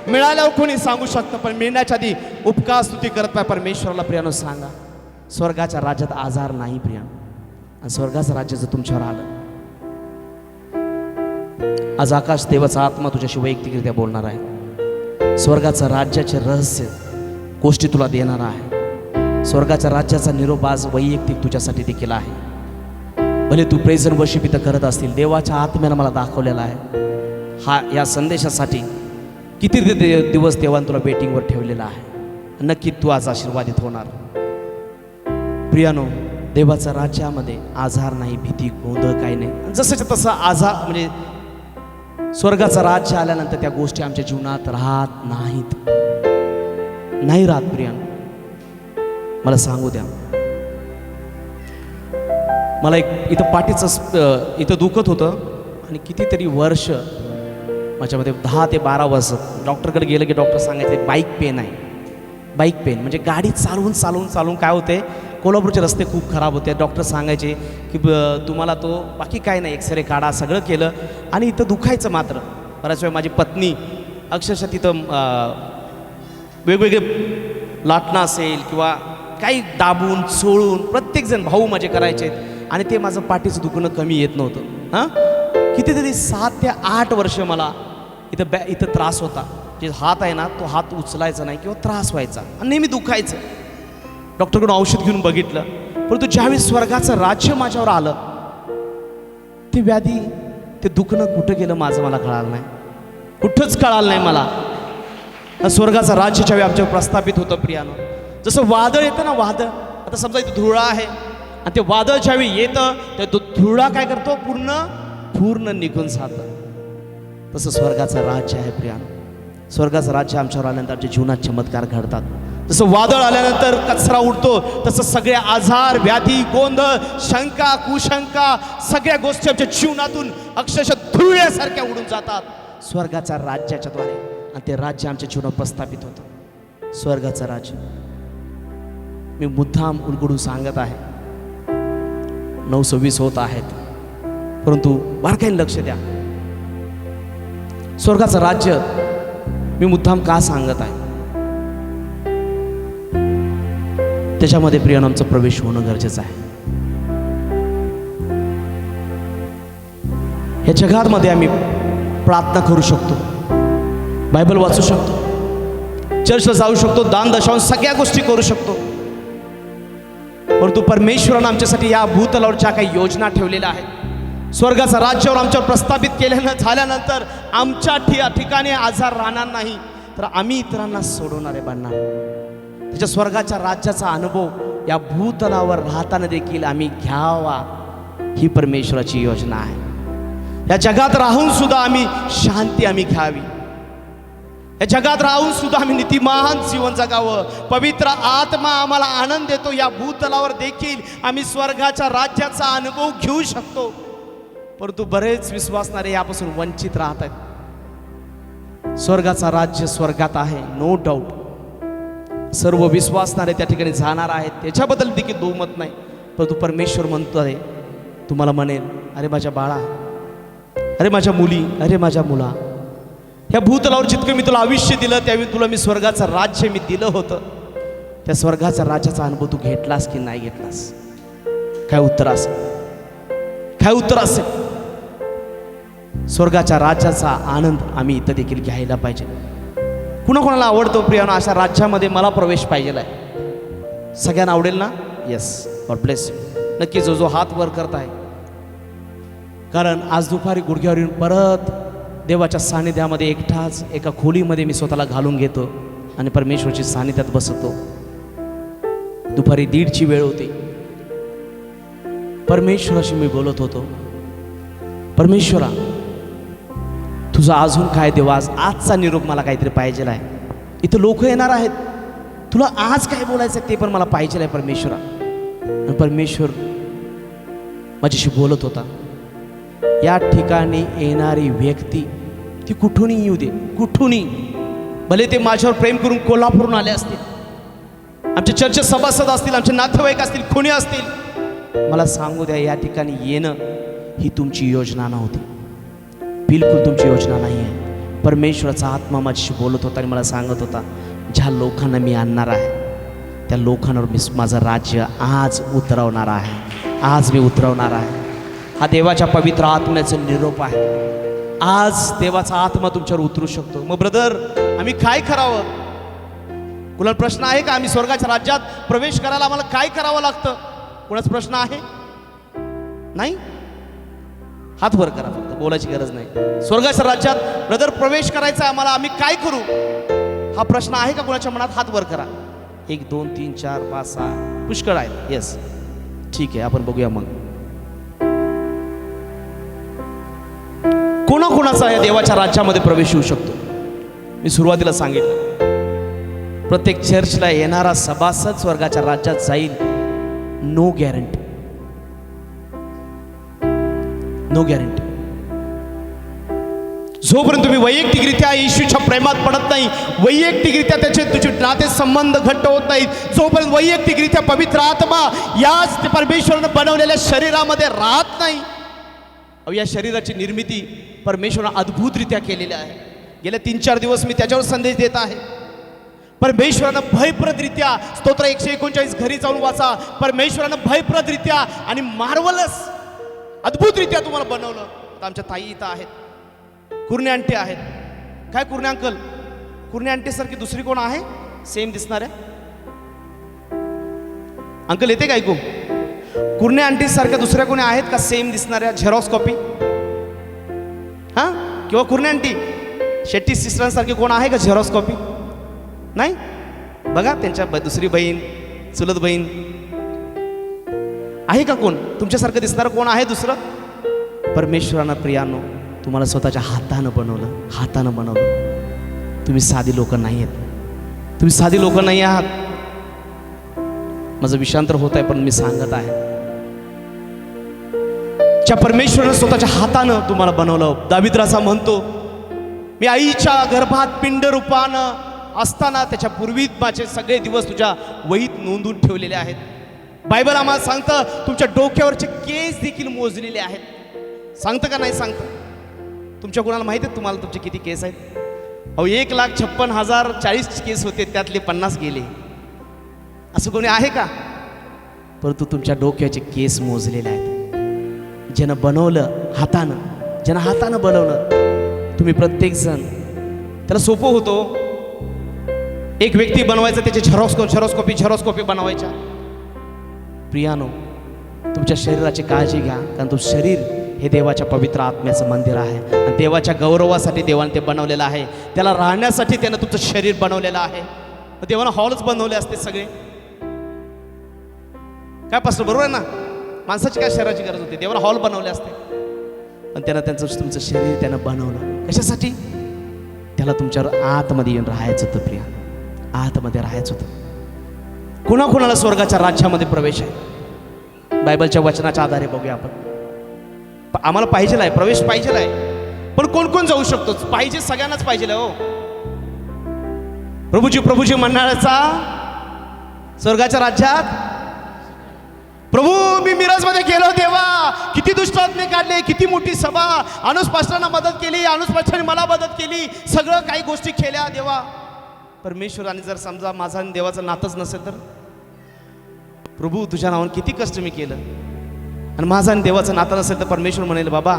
S1: मिळाल्यावर कोणी सांगू शकतं, पण मिळण्याच्या आधी उपकार स्तुती करत नाही परमेश्वराला प्रियानो सांगा. स्वर्गाच्या राज्यात आजार नाही प्रियानो. आणि स्वर्गाचं राज्य जर तुमच्यावर आलं, आज आकाश देवाचा आत्मा तुझ्याशी वैयक्तिकरित्या बोलणार आहे. स्वर्गाचं राज्याचे रहस्य गोष्टी तुला देणार आहे. स्वर्गाच्या राज्याचा निरोप आज वैयक्तिक तुझ्यासाठी देखील आहे. भले तू प्रेझ अँड वर्शिप इथं करत असतील, देवाच्या आत्म्यानं मला दाखवलेला आहे. या संदेशासाठी किती दिवस देवाने तुला वेटिंगवर ठेवलेला आहे. नक्की तू आज आशीर्वादित होणार. प्रियानो, देवाच्या राज्यामध्ये आजार नाही, भीती, गोंधळ काही नाही. जसंच्या तसं आजार म्हणजे स्वर्गाचं राज्य आल्यानंतर त्या गोष्टी आमच्या जीवनात राहत नाहीत. नाही राहत प्रियानो. मला सांगू द्या, मला एक इथं पाठीचं इथं दुखत होतं आणि कितीतरी वर्ष माझ्यामध्ये 10 ते 12 वर्ष डॉक्टरकडे गेलं की डॉक्टर सांगायचे बाईक पेन आहे. बाईक पेन म्हणजे गाडी चालवून काय होते, कोल्हापूरचे रस्ते खूप खराब होते. डॉक्टर सांगायचे की तुम्हाला तो बाकी काय नाही, एक्सरे काढा, सगळं केलं आणि इथं दुखायचं मात्र. बऱ्याच वेळ माझी पत्नी अक्षरशः तिथं वेगवेगळे लाटणं असेल किंवा काही दाबून चोळून प्रत्येकजण भाऊ माझे करायचे आणि ते माझं पाठीचं दुखणं कमी येत नव्हतं. हां, कितीतरी 7 ते 8 वर्ष मला इथं त्रास होता. जे हात आहे ना, तो हात उचलायचा नाही किंवा त्रास व्हायचा आणि नेहमी दुखायचं. डॉक्टरकडून औषध घेऊन बघितलं, परंतु ज्यावेळी स्वर्गाचं राज्य माझ्यावर आलं, ते व्याधी, ते दुखणं कुठं गेलं माझं मला कळालं नाही, कुठंच कळालं नाही मला. स्वर्गाचं राज्य ज्यावेळी आमच्यावर प्रस्थापित होतं प्रियानं, जसं वादळ येतं ना, वादळ, आता समजा इथं धुळा आहे आणि ते वादळ ज्यावेळी येतं तर तो धुळा काय करतो, पूर्ण निघून जातं. तसं स्वर्गाचं राज्य आहे प्रियानं. स्वर्गाचं राज्य आमच्यावर आल्यानंतर आमच्या जीवनात चमत्कार घडतात. जसं वादळ आल्यानंतर कचरा उडतो, तसं सगळे आजार, व्याधी, गोंधळ, शंका, कुशंका, सगळ्या गोष्टी आमच्या जीवनातून अक्षरशः धुळ्यासारख्या उडून जातात स्वर्गाच्या राज्याच्या द्वारे, आणि ते राज्य आमच्या जीवनात प्रस्थापित होतं. स्वर्गाचं राज्य मी मुद्दाम उलगडून सांगत आहे. 9:26 होत आहेत, परंतु बारकाईने लक्ष द्या. स्वर्गाचं राज्य मी मुद्दाम का सांगत आहे, त्याच्यामध्ये प्रियानं आमचा प्रवेश होणं गरजेचं आहे. या जगामध्ये आम्ही प्रार्थना करू शकतो, बायबल वाचू शकतो, चर्चला जाऊ शकतो, दान दशांश सगळ्या गोष्टी करू शकतो, परंतु परमेश्वरानं आमच्यासाठी या भूतलावर ज्या काही योजना ठेवलेल्या आहेत, स्वर्गाचं राज्यावर आमच्यावर प्रस्थापित झाल्यानंतर आमच्या ठिकाणी आजार राहणार नाही, तर आम्ही इतरांना सोडवणारे बनणार. त्याच्या स्वर्गाच्या राज्याचा अनुभव या भूतलावर राहताना देखील आम्ही घ्यावा, ही परमेश्वराची योजना आहे. या जगात राहून सुद्धा आम्ही शांती घ्यावी, या जगात राहून सुद्धा आम्ही नीतिमान जीवन जगावं. पवित्र आत्मा आम्हाला आनंद देतो. या भूतलावर देखील आम्ही स्वर्गाच्या राज्याचा अनुभव घेऊ शकतो, परंतु बरेच विश्वासणारे यापासून वंचित राहत आहेत. स्वर्गाचा राज्य स्वर्गात आहे, नो डाऊट. सर्व विश्वासणारे त्या ठिकाणी जाणार आहेत, त्याच्याबद्दल देखील दुमत नाही. परंतु परमेश्वर म्हणतो आहे, तुम्हाला म्हणेल, अरे माझ्या बाळा, अरे माझ्या मुली, अरे माझ्या मुला, ह्या भूतलावर जितकं मी तुला आयुष्य दिलं, त्यावेळी तुला मी स्वर्गाचं राज्य मी दिलं होतं. त्या स्वर्गाच्या राज्याचा अनुभव तू घेतलास की नाही घेतलास? काय उत्तर असेल? काय उत्तर असेल? स्वर्गाच्या राज्याचा आनंद आम्ही इथं देखील घ्यायला पाहिजे. कुणाकुणाला आवडतो प्रियानो अशा राज्यामध्ये मला प्रवेश पाहिजे आहे? सगळ्यांना आवडेल ना? Yes, God bless you. नक्की जो हात वर करत आहे, कारण आज दुपारी गुडघ्यावर येऊन परत देवाच्या सानिध्यामध्ये एकटाच एका खोलीमध्ये मी स्वतःला घालून घेतो आणि परमेश्वराच्या सानिध्यात बसतो. दुपारी 1:30ची वेळ होती. परमेश्वराशी मी बोलत होतो, परमेश्वरा तुझा अजून काय देवा, आजचा निरोप मला काहीतरी पाहिजे आहे. इथं लोक येणार आहेत, तुला आज काय बोलायचं ते पण मला पाहिजे आहे परमेश्वरा. आणि परमेश्वर माझ्याशी बोलत होता, या ठिकाणी येणारी व्यक्ती ती कुठूनही येऊ दे, कुठूनही, भले ते माझ्यावर प्रेम करून कोल्हापूरून आले असतील, आमच्या चर्चेत सभासद असतील, आमचे नातेवाईक असतील, कोणी असतील, मला सांगू द्या, या ठिकाणी येणं ही तुमची योजना नव्हती, बिलकुल तुमची योजना नाही आहे. परमेश्वराचा आत्मा माझ्याशी बोलत होता आणि मला सांगत होता, ज्या लोकांना मी आणणार आहे त्या लोकांवर मी माझं राज्य आज उतरवणार आहे, आज मी उतरवणार आहे. हा देवाच्या पवित्र आत्म्याचं निरोप आहे. आज देवाचा आत्मा तुमच्यावर उतरू शकतो. मग ब्रदर, आम्ही काय करावं? कुणाला प्रश्न आहे का? आम्ही स्वर्गाच्या राज्यात प्रवेश करायला आम्हाला काय करावं लागतं? कुणाचा प्रश्न आहे? नाही? हात वर करा, फक्त बोलायची गरज नाही. स्वर्गाच्या राज्यात ब्रदर प्रवेश करायचा आहे आम्हाला, आम्ही काय करू? हा प्रश्न आहे का कुणाच्या मनात? हात वर करा. 1 2 3 4 5 6 पुष्कळ आहेत. येस, ठीक आहे, आपण बघूया. मग कोणाकोणाचा या देवाच्या राज्यामध्ये प्रवेश होऊ शकतो? मी सुरुवातीला सांगितलं, प्रत्येक चर्चला येणारा सभासद स्वर्गाच्या राज्यात जाईल, नो गॅरंटी, नो गॅरंटी. जोपर्यंत तुम्ही वैयक्तिकरित्या येशूच्या प्रेमात पडत नाही, वैयक्तिकरित्या त्याचे तुझे नाते संबंध घट्ट होत नाहीत, जोपर्यंत वैयक्तिकरित्या पवित्र आत्मा याच ते परमेश्वरानं बनवलेल्या शरीरामध्ये राहत नाही. या शरीराची निर्मिती परमेश्वरानं अद्भुतरित्या केलेली आहे. गेल्या 3-4 दिवस मी त्याच्यावर संदेश देत आहे. परमेश्वरानं भयप्रदरित्या स्तोत्र 139 घरी जाऊन वाचा. परमेश्वरानं भयप्रदरित्या आणि मार्वलस अद्भुतरित्या तुम्हाला बनवलं. आता आमच्या ताई इथं आहेत, कुर्णे आंटी आहेत. काय कुर्णे अंकल, कुर्णे आंटी सारखी दुसरी कोण आहे सेम दिसणाऱ्या? अंकल येते का ऐकू? कुर्णे आंटी सारख्या दुसऱ्या कोणी आहेत का सेम दिसणाऱ्या झेरॉक्स कॉपी? हां, किंवा कुर्णे आंटी शेट्टी सिस्टरांसारखी कोण आहे का झेरॉक्स कॉपी? नाही. बघा त्यांच्या दुसरी बहीण, चुलत बहीण आहे का कोण तुमच्यासारखं दिसणारं कोण आहे दुसरं? परमेश्वरानं प्रियानो तुम्हाला स्वतःच्या हातानं बनवलं. तुम्ही साधी लोक नाही आहेत, तुम्ही साधी लोक नाही आहात. माझं विषांतर होत आहे पण मी सांगत आहे, ज्या परमेश्वरानं स्वतःच्या हातानं तुम्हाला बनवलं. दावीद राजा म्हणतो, मी आईच्या गर्भात पिंड रूपानं असताना त्याच्या पूर्वी माझे सगळे दिवस तुझ्या वहीत नोंदून ठेवलेले आहेत. बायबल आम्हाला सांगतं तुमच्या डोक्यावरचे केस देखील मोजलेले आहेत. सांगतं का नाही सांगतं? तुमच्या कोणाला माहिती आहे तुम्हाला तुमचे किती केस आहेत? 1,56,040 केस होते, त्यातले 50 गेले. असं कोणी आहे का? परंतु तुमच्या डोक्याचे केस मोजलेले आहेत. ज्यानं बनवलं हातानं, ज्यानं हातानं बनवलं, तुम्ही प्रत्येक जण त्याला सोपं होतो. एक व्यक्ती बनवायचा, त्याचे झेरॉक्स कॉपी बनवायच्या. प्रियानो, तुमच्या शरीराची काळजी घ्या, कारण तुमचं शरीर हे देवाच्या पवित्र आत्म्याचं मंदिर आहे आणि देवाच्या गौरवासाठी देवाने ते बनवलेलं आहे. त्याला राहण्यासाठी त्यानं तुमचं शरीर बनवलेलं आहे. देवानं हॉलच बनवले असते सगळे. काय पास्टर, बरोबर आहे ना? माणसाची काय शरीराची गरज होती? देवानं हॉल बनवले असते. पण त्यानं तुमचं शरीर त्यानं बनवलं कशासाठी? त्याला तुमच्यावर आतमध्ये येऊन राहायचं होतं. प्रिया, आतमध्ये राहायचं होतं. कुणाकुणाला स्वर्गाच्या राज्यामध्ये प्रवेश आहे? बायबलच्या वचनाच्या आधारे बघूया आपण. आम्हाला पाहिजे आहे, प्रवेश पाहिजे आहे, पण कोण कोण जाऊ शकतो? पाहिजे, सगळ्यांनाच पाहिजे हो. प्रभूजी म्हणणाऱ्याचा स्वर्गाच्या राज्यात. प्रभू, मी मिरजमध्ये गेलो देवा, किती दुष्टात्मे काढले, किती मोठी सभा, अनुज पास्टरांना मदत केली, अनुज पास्टरांनी मला मदत केली, सगळं काही गोष्टी केल्या देवा. परमेश्वराने जर समजा माझा आणि देवाचं नातंच नसेल तर? प्रभू, तुझ्या नावाने किती कष्ट मी केलं आणि माझा आणि देवाचं नातं नसेल तर परमेश्वर म्हणेल, बाबा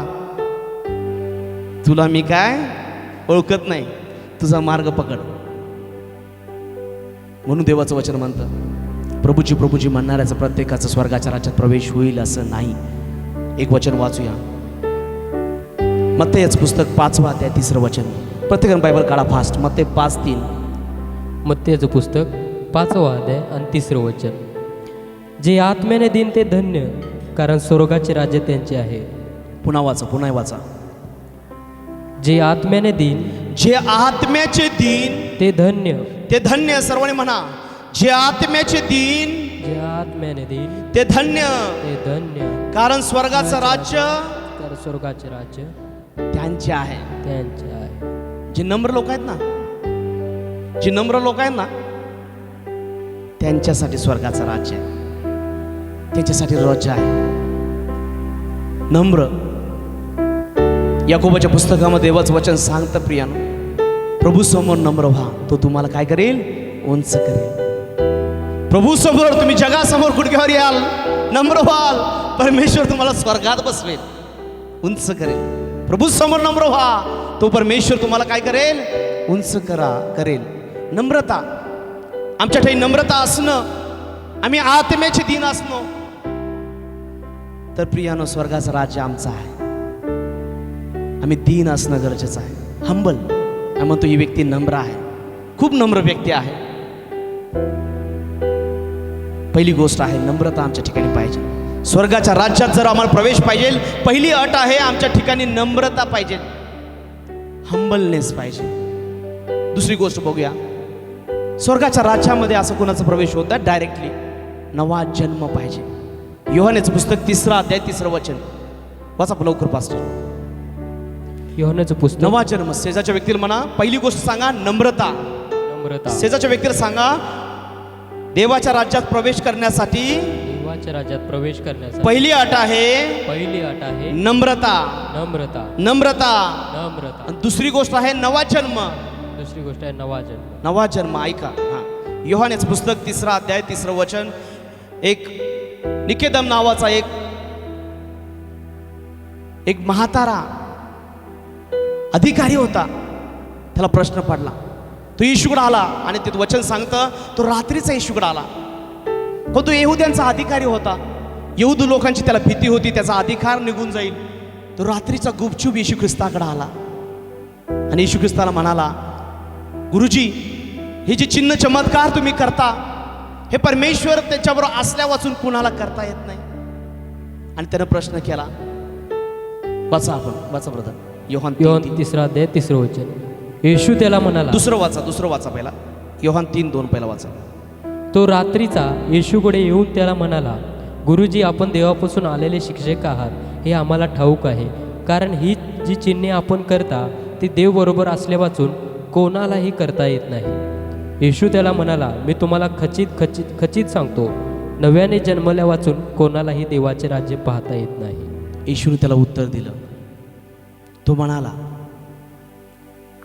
S1: तुला मी काय ओळखत नाही, तुझा मार्ग पकड. म्हणून देवाचं वचन म्हणतं, प्रभूजी म्हणणाऱ्याचं प्रत्येकाचं स्वर्गाच्या राज्यात प्रवेश होईल असं नाही. एक वचन वाचूया, मत्तेचं पुस्तक 5वा अध्याय 3रं वचन. प्रत्येकानं बायबल काढा फास्ट. मत्ते 5:3.
S2: मत्तेचं पुस्तक 5वा अध्याय आणि 3रं वचन. जे आत्म्याने दिन ते धन्य, कारण स्वर्गाचे राज्य त्यांचे आहे.
S1: पुन्हा वाचा.
S2: जे आत्म्याने दिन,
S1: जे आत्म्याचे दिन
S2: ते धन्य,
S1: ते धन्य. सर्वांनी म्हणा, जे आत्म्याचे दिन,
S2: जे आत्म्याने दिन
S1: ते धन्य,
S2: ते धन्य,
S1: कारण स्वर्गाचं राज्य,
S2: तर स्वर्गाचे राज्य
S1: त्यांचे आहे.
S2: त्यांचे आहे.
S1: जे नम्र लोक आहेत ना, जे नम्र लोक आहेत ना, त्यांच्यासाठी स्वर्गाचं राज्य आहे, त्याच्यासाठी राज्य आहे. नम्र. याकोबाच्या पुस्तकामध्ये देवाचं वचन सांगतं, प्रियानो, प्रभू समोर नम्र व्हा, तो तुम्हाला काय करेल? उंच करेल. प्रभू समोर तुम्ही जगासमोर गुडघ्यावर याल, नम्र व्हाल, परमेश्वर तुम्हाला स्वर्गात बसवेल, उंच करेल. प्रभू समोर नम्र व्हा, तो परमेश्वर तुम्हाला काय करेल? उंच करेल. नम्रता. आमच्या ठिकाणी नम्रता असणं, आम्ही आत्म्याचे दिन असणं, तर प्रियानो स्वर्गाचं राज्य आमचं आहे. आम्ही दीन असणं गरजेचं आहे. हंबल. आम्ही म्हणतो ही व्यक्ती नम्र आहे, खूप नम्र व्यक्ती आहे. पहिली गोष्ट आहे, नम्रता आमच्या ठिकाणी पाहिजे. स्वर्गाच्या राज्यात जर आम्हाला प्रवेश पाहिजे, पहिली अट आहे आमच्या ठिकाणी नम्रता पाहिजे, हंबलनेस पाहिजे. दुसरी गोष्ट बघूया, स्वर्गाच्या राज्यामध्ये असं कोणाचा प्रवेश होत नाही, डायरेक्टली नवा जन्म पाहिजे. योहानेचं पुस्तक 3रा अध्याय 3रं वचन वाचा लवकर पास्टर.
S2: योहानाचं पुस्तक
S1: नवा जन्म. शेजाच्या व्यक्तीला म्हणा, पहिली गोष्ट सांगा नम्रता.
S2: नम्रता.
S1: शेजाच्या व्यक्तीला सांगा, देवाच्या राज्यात प्रवेश करण्यासाठी
S2: देवाच्या राज्यात प्रवेश करण्यासाठी
S1: पहिली अट आहे
S2: पहिली अट आहे
S1: नम्रता.
S2: नम्रता.
S1: नम्रता.
S2: नम्रता.
S1: आणि दुसरी गोष्ट आहे नवा जन्म.
S2: दुसरी गोष्ट आहे नवा जन्म.
S1: नवा जन्म. ऐका, हा, योहानाचं पुस्तक 3 अध्याय 3 वचन. एक निकेदम नावाचा एक म्हातारा अधिकारी होता. त्याला प्रश्न पडला. तो येशूकडे आला आणि ते वचन सांगतं, तो रात्रीचा येशूकडे आला. तो यहुद्यांचा अधिकारी होता. यहूद लोकांची त्याला भीती होती, त्याचा अधिकार निघून जाईल. तो रात्रीचा गुपचूप येशू ख्रिस्ताकडे आला आणि येशू ख्रिस्ताला म्हणाला, गुरुजी, हे जे चिन्ह चमत्कार तुम्ही करता, हे परमेश्वर त्याच्याबरोबर असल्या वाचून कुणाला करता येत नाही. आणि त्यानं प्रश्न केला. वाचा आपण, वाचा ब्रदर. योहान
S2: 3 अध्याय 3 वचन. येशू त्याला म्हणाला.
S1: दुसरं वाचा पहिला. योहान 3:2 पहिला वाचा.
S2: तो रात्रीचा येशूकडे येऊन त्याला म्हणाला, गुरुजी, आपण देवापासून आलेले शिक्षक आहात हे आम्हाला ठाऊक आहे, कारण ही जी चिन्हे आपण करता ती देव बरोबर असल्या वाचून कोणालाही करता येत नाही. येशू त्याला म्हणाला, मी तुम्हाला खचित सांगतो, नव्याने जन्मल्या वाचून कोणालाही देवाचे राज्य पाहता येत नाही.
S1: येशूने त्याला उत्तर दिलं. तो म्हणाला,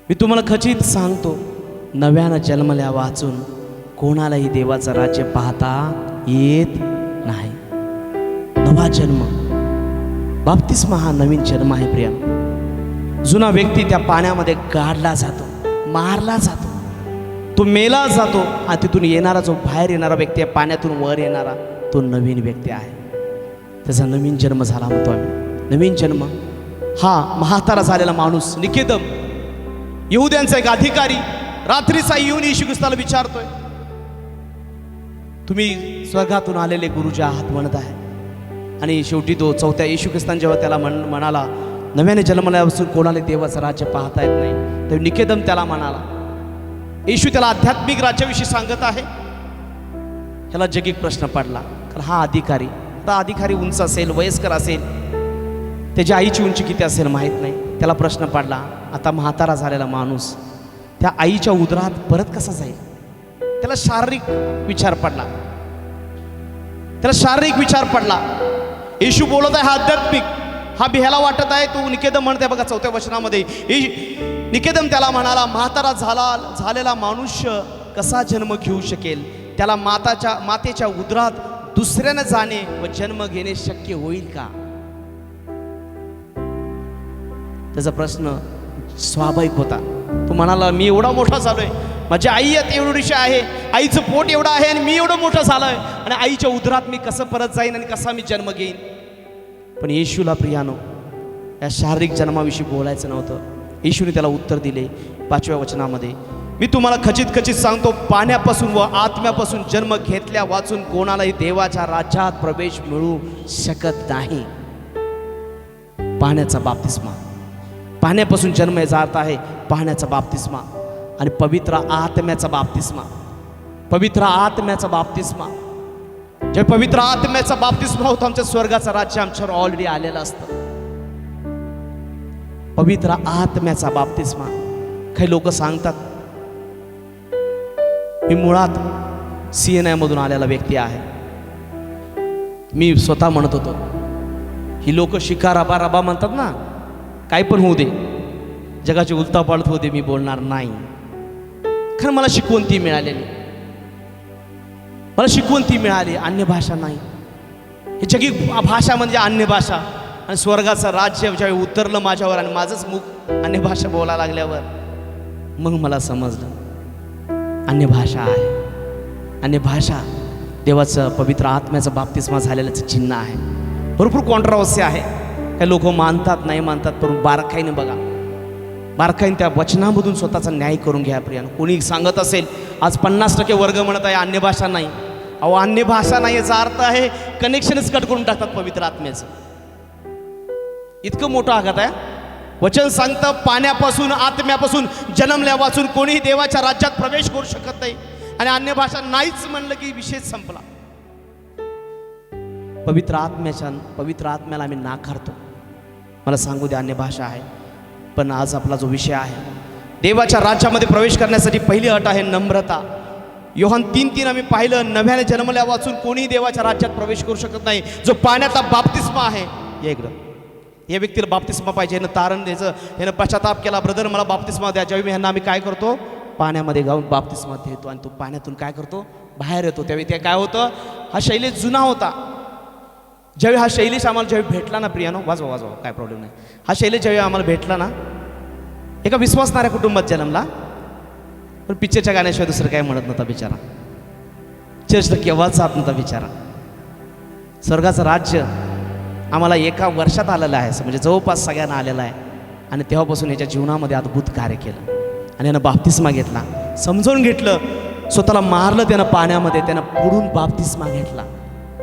S1: मी तुम्हाला खचित सांगतो, नव्यानं जन्मल्या वाचून कोणालाही देवाचं राज्य पाहता येत नाही. नवा जन्म, बाप्तिस्मा हा नवीन जन्म आहे प्रिया. जुना व्यक्ती त्या पाण्यामध्ये गाडला जातो, मारला जातो, तो मेला जातो आणि तिथून येणारा जो बाहेर येणारा व्यक्ती आहे, पाण्यातून वर येणारा, तो नवीन व्यक्ती आहे. त्याचा नवीन जन्म झाला म्हणतो आम्ही. नवीन जन्म हा म्हातारा झालेला माणूस निकेदम, यहुद्यांचा एक अधिकारी, रात्रीचा येऊन येशू ख्रिस्ताला विचारतोय, तुम्ही स्वर्गातून आलेले गुरुजी आहात म्हणत आहे. आणि शेवटी तो चौथ्या येशू ख्रिस्तान जेव्हा त्याला म्हणाला, नव्याने जन्मल्यापासून कोणाला देवाचं राज्य पाहता येत नाही, तर निकेदम त्याला म्हणाला. येशू त्याला आध्यात्मिक राज्याविषयी सांगत आहे. ह्याला जगिक प्रश्न पडला, कारण हा अधिकारी, आता अधिकारी उंच असेल, वयस्कर असेल, त्याच्या आईची उंची किती असेल माहीत नाही. त्याला प्रश्न पडला, आता म्हातारा झालेला माणूस त्या आईच्या उदरात परत कसा जाईल. त्याला शारीरिक विचार पडला. येशू बोलत आहे हा आध्यात्मिक, हा ह्याला वाटत आहे. तो निकेदम म्हणते बघा 4थ्या वचनामध्ये, निकेदम त्याला म्हणाला, म्हातारा झालेला मनुष्य कसा जन्म घेऊ शकेल. त्याला मातेच्या उदरात दुसऱ्यानं जाणे व जन्म घेणे शक्य होईल का. त्याचा प्रश्न स्वाभाविक होता. तो म्हणाला, मी एवढा मोठा झालोय, माझी आई एवढीशी आहे, आईचं पोट एवढं आहे आणि मी एवढं मोठं झालोय, आणि आईच्या उदरात मी कसं परत जाईन आणि कसा मी जन्म घेईन. पण येशूला प्रियानो या शारीरिक जन्माविषयी बोलायचं नव्हतं. येशूने त्याला उत्तर दिले 5व्या वचनामध्ये, मी तुम्हाला खचित सांगतो, पाण्यापासून व आत्म्यापासून जन्म घेतल्या वाचून कोणालाही देवाच्या राज्यात प्रवेश मिळू शकत नाही. पाण्याचा बाप्तिस्मा, पाण्यापासून जन्म याचा अर्थ आहे पाण्याचा बाप्तिस्मा आणि पवित्र आत्म्याचा बाप्तिस्मा. पवित्र आत्म्याचा बाप्तिस्मा, जे पवित्र आत्म्याचा बाप्तिस्मा होता, आमच्या स्वर्गाचं राज्य आमच्यावर ऑलरेडी आलेलं असतं. पवित्र आत्म्याचा बाप्तिस्मा. काही लोक सांगतात, मी मुळात CNI मधून आलेला व्यक्ती आहे. मी स्वतः म्हणत होतो, ही लोक शिका रबा रबा म्हणतात ना, काय पण होऊ दे, जगाची उलथापालथ होऊ दे, मी बोलणार नाही. कारण मला शिकवण ती मिळालेली, अन्य भाषा नाही. ही जगी भाषा म्हणजे अन्य भाषा. आणि स्वर्गाचं राज्य ज्यावेळी उतरलं माझ्यावर आणि माझंच मुख अन्य भाषा बोलायला लागल्यावर मग मला समजलं अन्य भाषा आहे. अन्य भाषा देवाचं पवित्र आत्म्याचा बाप्तिस्मा झालेल्याचं चिन्ह आहे. भरपूर कॉन्ट्रावर्सी आहे, काही लोक मानतात नाही मानतात, पण बारकाईने बघा, बारकाईने त्या वचनामधून स्वतःचा न्याय करून घ्या प्रियानं. कोणी सांगत असेल आज 50% वर्ग म्हणत आहे अन्य भाषा नाही. अहो, अन्य भाषा नाही याचा अर्थ आहे कनेक्शनच कट करून टाकतात पवित्र आत्म्याचं. इतकं मोठं आघात आहे. वचन सांगतं पाण्यापासून आत्म्यापासून जन्मल्या वाचून कोणीही देवाच्या राज्यात प्रवेश करू शकत नाही. आणि अन्य भाषा नाहीच म्हणलं की विषय संपला. पवित्र आत्म्याला आम्ही नाकारतो. मला सांगू द्या, अन्य भाषा आहे. पण आज आपला जो विषय आहे, देवाच्या राज्यामध्ये प्रवेश करण्यासाठी पहिली अट आहे नम्रता. योहान 3:3 आम्ही पाहिलं, नव्याने जन्मल्या वाचून कोणीही देवाच्या राज्यात प्रवेश करू शकत नाही. जो पाण्याचा बाप्तिस्मा आहे, या इकडं, या व्यक्तीला बाप्तिस्मा पाहिजे, यानं तारण द्यायचं, यानं पश्चाताप केला, ब्रदर मला बाप्तिस्मा द्या. ज्यावेळी ह्यांना आम्ही काय करतो, पाण्यामध्ये गाऊन बाप्तिस्मा देतो आणि तो पाण्यातून काय करतो, बाहेर येतो. त्यावेळी ते काय होतं, हा शैलेश जुना होता. ज्यावेळी हा शैलेश आम्हाला ज्यावेळी भेटला ना, प्रियानो वाजवा वाजवा काय प्रॉब्लेम नाही, हा शैलेश ज्यावेळी आम्हाला भेटला ना, एका विश्वासणाऱ्या कुटुंबात जन्मला, पण पिक्चरच्या गाण्याशिवाय दुसरं काय म्हणत नव्हता बिचारा. चर्चला केव्हाच जात नव्हता बिचारा. स्वर्गाचं राज्य आम्हाला एका वर्षात आलेलं आहे, म्हणजे जवळपास सगळ्यांना आलेलं आहे. आणि तेव्हापासून याच्या जीवनामध्ये अद्भुत कार्य केलं आणि यानं बाप्तिस्मा घेतला, समजावून घेतलं, स्वतःला मारलं त्यानं पाण्यामध्ये, त्यानं बुडून बाप्तिस्मा घेतला.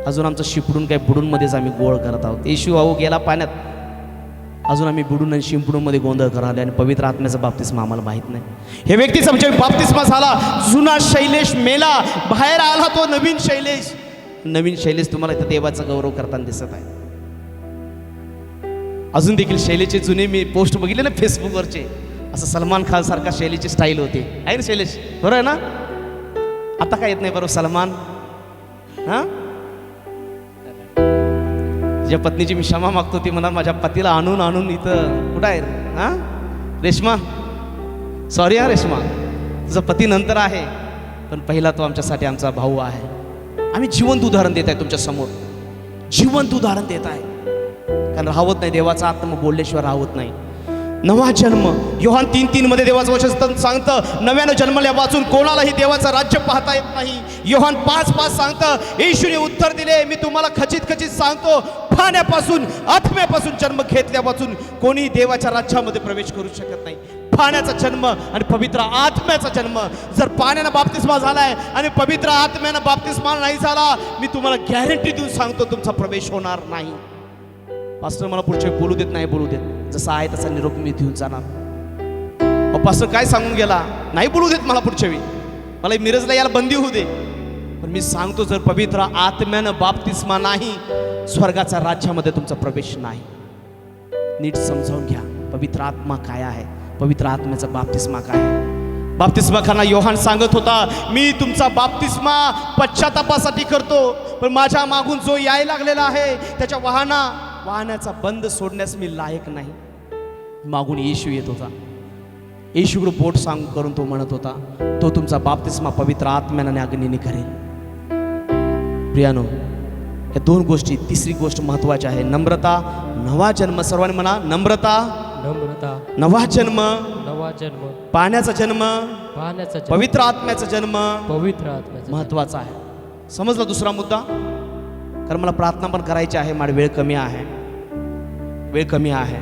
S1: अजून आमचं शिपडून काय बुडूनमध्येच आम्ही गोळ करत आहोत. येशू भाऊ गेला पाण्यात, अजून आम्ही बुडून आणि शिंपडूनमध्ये गोंधळ करायला, आणि पवित्र आत्म्याचा बाप्तिस्मा आम्हाला माहीत नाही. हे व्यक्तीचा म्हणजे बाप्तिस्मा झाला, जुना शैलेश मेला, बाहेर आला तो नवीन शैलेश. नवीन शैलेश तुम्हाला इथं देवाचा गौरव करताना दिसत आहे. अजून देखील शैलेशचे जुने मी पोस्ट बघितले ना फेसबुकवरचे, असं सलमान खान सारखा शैलीची स्टाईल होती, आहे ना शैलेश, बरोबर आहे ना. आता काय येत नाही बरोबर सलमान. हां, ज्या पत्नीची मी क्षमा मागतो, ती म्हणा माझ्या पतीला आणून आणून इथं कुठं आहे. हां रेश्मा, सॉरी हा रेश्मा, तुझा पती नंतर आहे, पण पहिला तो आमच्यासाठी आमचा भाऊ आहे. आम्ही जिवंत उदाहरण देत आहे तुमच्या समोर, जिवंत उदाहरण देत आहे. कारण राहत नाही, देवाचा आत्मा बोलल्याशिवाय राहत नाही. नवा जन्म, योहान 3:3 मध्ये देवाचं वचन सांगतं, नव्यानं जन्मल्या वाचून कोणालाही देवाचं राज्य पाहता येत नाही. योहान 5:5 सांगतं, येशूने उत्तर दिले, मी तुम्हाला खचित खचित सांगतो, पाण्यापासून आत्म्यापासून जन्म घेतल्यापासून कोणी देवाच्या राज्यामध्ये प्रवेश करू शकत नाही. पाण्याचा जन्म आणि पवित्र आत्म्याचा जन्म. जर पाण्यानं बाप्तिस्मा झालाय आणि पवित्र आत्म्यानं बाप्तिस्मा नाही झाला, मी तुम्हाला गॅरंटी देऊन सांगतो, तुमचा प्रवेश होणार नाही. पास्टर मला पुढचे बोलू देत नाही, बोलू देत, जसा आहे तसा निरोप मी देऊन जाणार. पास्टर काय सांगून गेला, नाही बोलू देत मला पुढच्या वेळी, मला मिरजला याला बंदी होऊ दे. पण मी सांगतो, जर पवित्र आत्म्यानं बाप्तिस्मा नाही, स्वर्गाच्या राज्यामध्ये तुमचा प्रवेश नाही. नीट समजावून घ्या, पवित्र आत्मा काय आहे, पवित्र आत्म्याचा बाप्तिस्मा काय आहे. बाप्तिस्मा खाना योहान सांगत होता, मी तुमचा बाप्तिस्मा पश्चातापासाठी करतो, पण माझ्या मागून जो यायला लागलेला आहे, त्याच्या वाहनाचा बंद सोडण्यास मी लायक नाही. मागून येशू येत होता, येशूकडे बोट सांग करून तो म्हणत होता, तो तुमचा बाप्तिस्मा पवित्र आत्म्याने आणि अग्नीने करेल. प्रियानो, या दोन गोष्टी, तिसरी गोष्ट महत्वाची आहे, नम्रता, नवा जन्म. सर्वांनी म्हणा, नम्रता,
S2: नम्रता,
S1: नवा जन्म,
S2: नवा जन्म,
S1: पाण्याचा जन्म,
S2: पाहण्याचा जन्म,
S1: पवित्र आत्म्याचा जन्म
S2: पवित्र आत्म्याचा
S1: महत्वाचा आहे. समजला दुसरा मुद्दा. कारण मला प्रार्थना पण करायची आहे, माझा वेळ कमी आहे, वेळ कमी आहे.